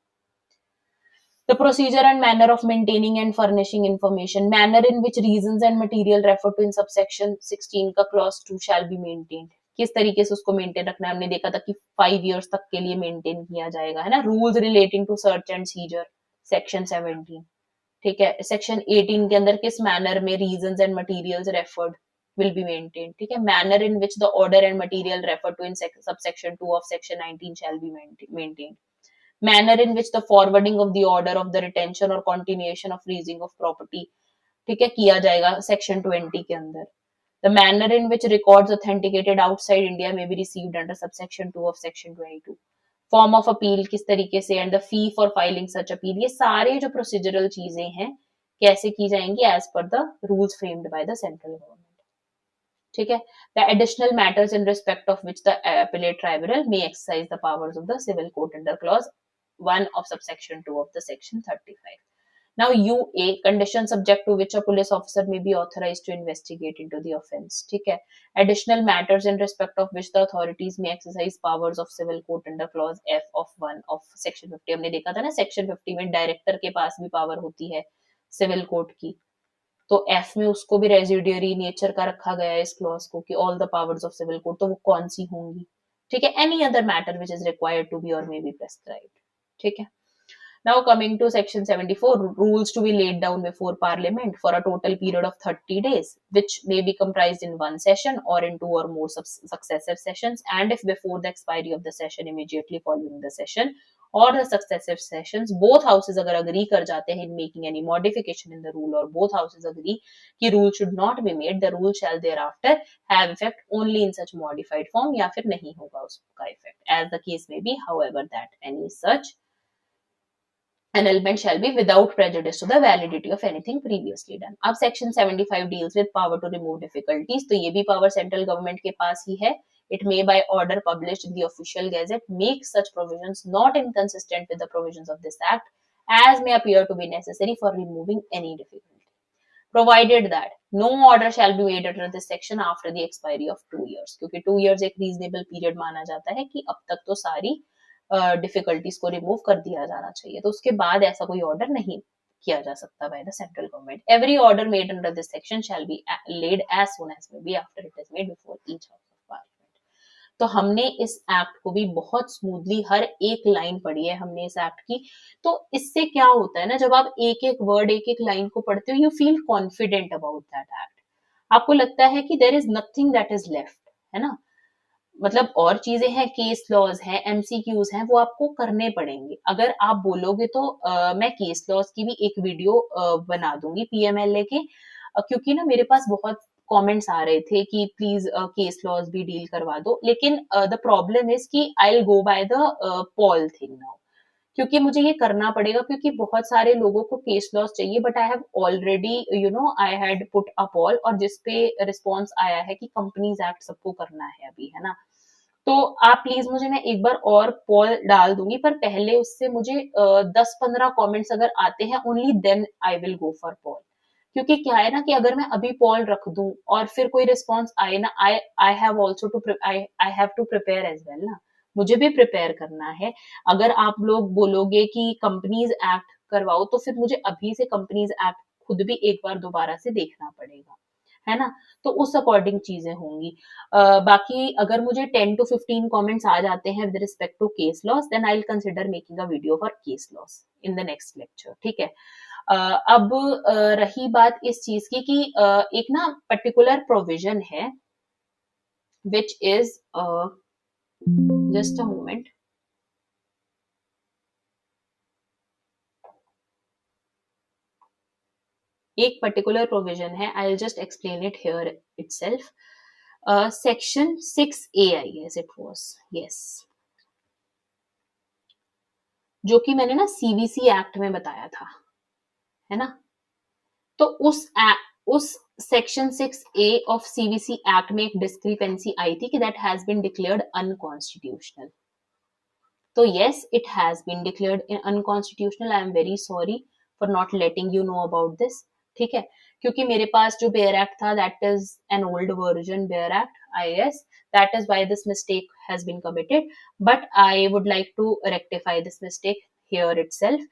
The procedure and manner of maintaining and furnishing information, manner in which reasons and material referred to in subsection 16 का clause 2 shall be maintained. किस तरीके से उसको मेंटेन रखना है. हमने देखा था कि 5 years तक के लिए मेंटेन किया जाएगा, है ना. Rules relating to search and seizure section 17. ठीक है. सेक्शन 18 के अंदर किस मैनर में reasons and materials referred will be maintained. ठीक है. Manner in which the order and material referred to in subsection 2 of section 19 shall be maintained. Manner in which the forwarding of the order of the retention or continuation of freezing of property, ठीक है, किया जाएगा section 20 के अंदर. The manner in which records authenticated outside India may be received under subsection 2 of section 22. Form of appeal किस तरीके से, and the fee for filing such appeal, ये सारे जो प्रोसीजरल चीजें हैं कैसे की जाएंगी as per the rules framed by the central government. ठीक है। The additional matters in respect of which the appellate tribunal may exercise the powers of the civil court under clause 1 of subsection 2 of the section 35. Now, UA, condition subject to which a police officer may be authorized to investigate into the offence. ठीक है. Additional matters in respect of which the authorities may exercise powers of civil court under clause F of 1 of section 50. हमने देखा था ना section 50 में director के पास भी power होती है सिविल कोर्ट की, तो एफ में उसको भी रेजिडियरी नेचर का रखा गया है इस क्लॉज को कि all the powers of civil court, तो वो कौन सी होंगी? ठीक है, any other matter which is required to be और मे बी प्रेस्क्राइब्ड। ठीक है। Now coming to section 74, rules to be laid down before parliament for a total period of 30 days, which may be comprised in one session or in two or more successive sessions, and if before the expiry of the session immediately following the session or the successive sessions both houses अगर agree कर जाते हैं in making any modification in the rule, or both houses agree कि rule should not be made, the rule shall thereafter have effect only in such modified form, या फिर नहीं होगा उसका effect as the case may be, however that any such annulment shall be without prejudice to the validity of anything previously done. अब section 75 deals with power to remove difficulties, तो ये भी power central government के पास ही है. It may by order published in the official gazette make such provisions not inconsistent with the provisions of this act as may appear to be necessary for removing any difficulty, provided that no order shall be made under this section after the expiry of 2 years, क्योंकि 2 years एक reasonable period माना जाता है कि अब तक तो सारी डिफिकल्टीज को रिमूव कर दिया जाना चाहिए, तो उसके बाद ऐसा कोई ऑर्डर नहीं किया जा सकता by the central government. Every order made under this section shall be laid as soon as may be after it is made before each house of parliament. तो हमने इस एक्ट को भी बहुत स्मूथली हर एक लाइन पढ़ी है हमने इस एक्ट की. तो इससे क्या होता है ना, जब आप एक एक वर्ड एक एक लाइन को पढ़ते हो, you feel confident about that act. आपको लगता है कि there is nothing that is left, है ना. मतलब और चीजें हैं, केस लॉज हैं, एमसीक्यूज हैं, वो आपको करने पड़ेंगे. अगर आप बोलोगे तो मैं केस लॉज की भी एक वीडियो बना दूंगी पीएमएलए के, क्योंकि ना मेरे पास बहुत कमेंट्स आ रहे थे कि प्लीज केस लॉज भी डील करवा दो, लेकिन द प्रॉब्लम इज कि आई will go by the Paul thing now, क्योंकि मुझे ये करना पड़ेगा, क्योंकि बहुत सारे लोगों को केस लॉस चाहिए, but I have already I had put a Paul, और जिसपे रिस्पॉन्स आया है कि कंपनीज एक्ट सबको करना है अभी, है ना. तो आप प्लीज मुझे, मैं एक बार और पॉल डाल दूंगी, पर पहले उससे मुझे 10-15 कमेंट्स अगर आते हैं, only then I will go for poll. क्योंकि क्या है ना कि अगर मैं अभी पॉल रख दूं और फिर कोई रिस्पॉन्स आए ना, I I have also to I have to prepare as well ना, मुझे भी प्रिपेयर करना है. अगर आप लोग बोलोगे कि कंपनीज एक्ट करवाओ, तो फिर मुझे अभी से कंपनीज एक्ट खुद भी एक बार दोबारा से देखना पड़ेगा, है ना. तो उस अकॉर्डिंग चीजें होंगी. बाकी अगर मुझे 10 to 15 कमेंट्स आ जाते हैं with respect to case laws, then I will consider making a video for case laws in the next lecture. ठीक है. अब रही बात इस चीज की कि एक ना पर्टिकुलर प्रोविजन है which is just a moment. एक पर्टिकुलर प्रोविजन है, I will just explain it here itself. Section 6A I guess it was, yes, जो कि मैंने ना सीवीसी एक्ट में बताया था, है ना. तो उस section 6A of CVC act में एक डिस्क्रिपेंसी आई थी कि that has been declared unconstitutional. तो yes, it has been declared unconstitutional. I am very sorry for not letting you know about this. ठीक है, क्योंकि मेरे पास जो बेयर एक्ट था that is an old version bare act, I guess that is why this mistake has been committed, but I would like to rectify this mistake here itself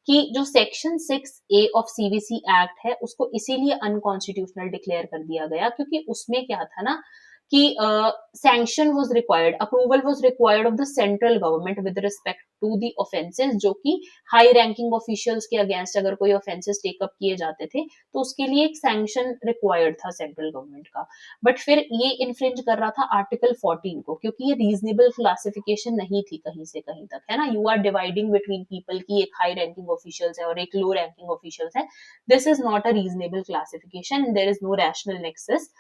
कि जो section 6A of CVC act है उसको इसीलिए unconstitutional declare कर दिया गया क्योंकि उसमें क्या था ना कि sanction was required, approval was required of the central government with respect to the offences, जो कि हाई रैंकिंग ऑफिशियल्स के अगेंस्ट अगर कोई ऑफेंसेस टेकअप किए जाते थे तो उसके लिए एक सैंक्शन रिक्वायर्ड था सेंट्रल गवर्नमेंट का. बट फिर ये इन्फ्रिंज कर रहा था आर्टिकल 14 को, क्योंकि ये रीजनेबल क्लासिफिकेशन नहीं थी कहीं से कहीं तक, है ना. You are dividing between people की एक हाई रैंकिंग ऑफिशियल्स है और एक लो रैंकिंग ऑफिशियल्स है. This is not a reasonable classification, there is no rational nexus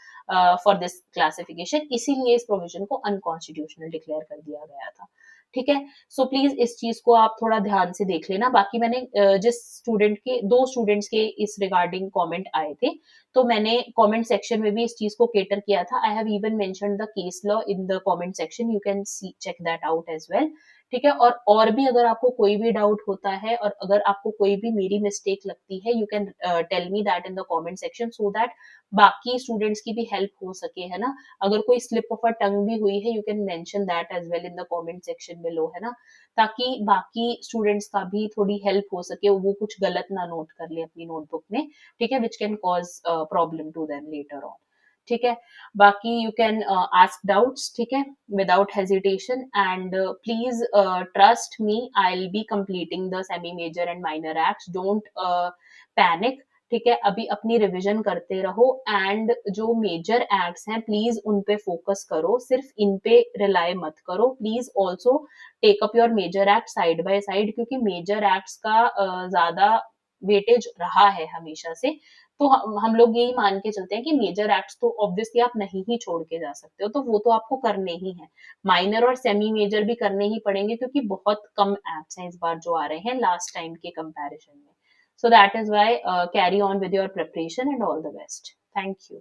for this classification. इसीलिए इस प्रोविजन को अनकॉन्स्टिट्यूशनल डिक्लेयर कर दिया गया था. ठीक है। सो प्लीज इस चीज को आप थोड़ा ध्यान से देख लेना। बाकी मैंने जिस स्टूडेंट के, दो स्टूडेंट्स के इस रिगार्डिंग कमेंट आए थे, तो मैंने कमेंट सेक्शन में भी इस चीज को केटर किया था। I have even mentioned the case law in the comment section, you can see check that out as well. ठीक है। और भी अगर आपको कोई भी डाउट होता है और अगर आपको कोई भी मेरी मिस्टेक लगती है, you can tell me that in the comment section, so that बाकी स्टूडेंट्स की भी हेल्प हो सके, है ना। अगर कोई स्लिप ऑफ अ टंग भी हुई है, you can mention that as well in the comment section below, है ना, ताकि बाकी स्टूडेंट्स का भी थोड़ी हेल्प हो सके, वो कुछ गलत ना नोट कर ले अपनी नोटबुक में। ठीक है, which can cause problem to them later on. ठीक है। बाकी यू कैन आस्क डाउट्स, ठीक है, without hesitation, and please trust me, I will be completing the semi major and minor acts, don't panic. ठीक है, अभी अपनी रिवीजन करते रहो, एंड जो मेजर एक्ट्स हैं प्लीज उन पे फोकस करो, सिर्फ इन पे रिलाय मत करो। Please also take up your major act side by side, क्योंकि मेजर एक्ट्स का ज्यादा वेटेज रहा है हमेशा से। तो हम लोग यही मान के चलते हैं कि मेजर एक्ट्स तो ऑब्वियसली आप नहीं ही छोड़ के जा सकते हो, तो वो तो आपको करने ही है। माइनर और सेमी मेजर भी करने ही पड़ेंगे, क्योंकि बहुत कम एक्ट्स हैं इस बार जो आ रहे हैं लास्ट टाइम के कंपैरिजन में। So that is why carry on with your preparation and all the best. Thank you.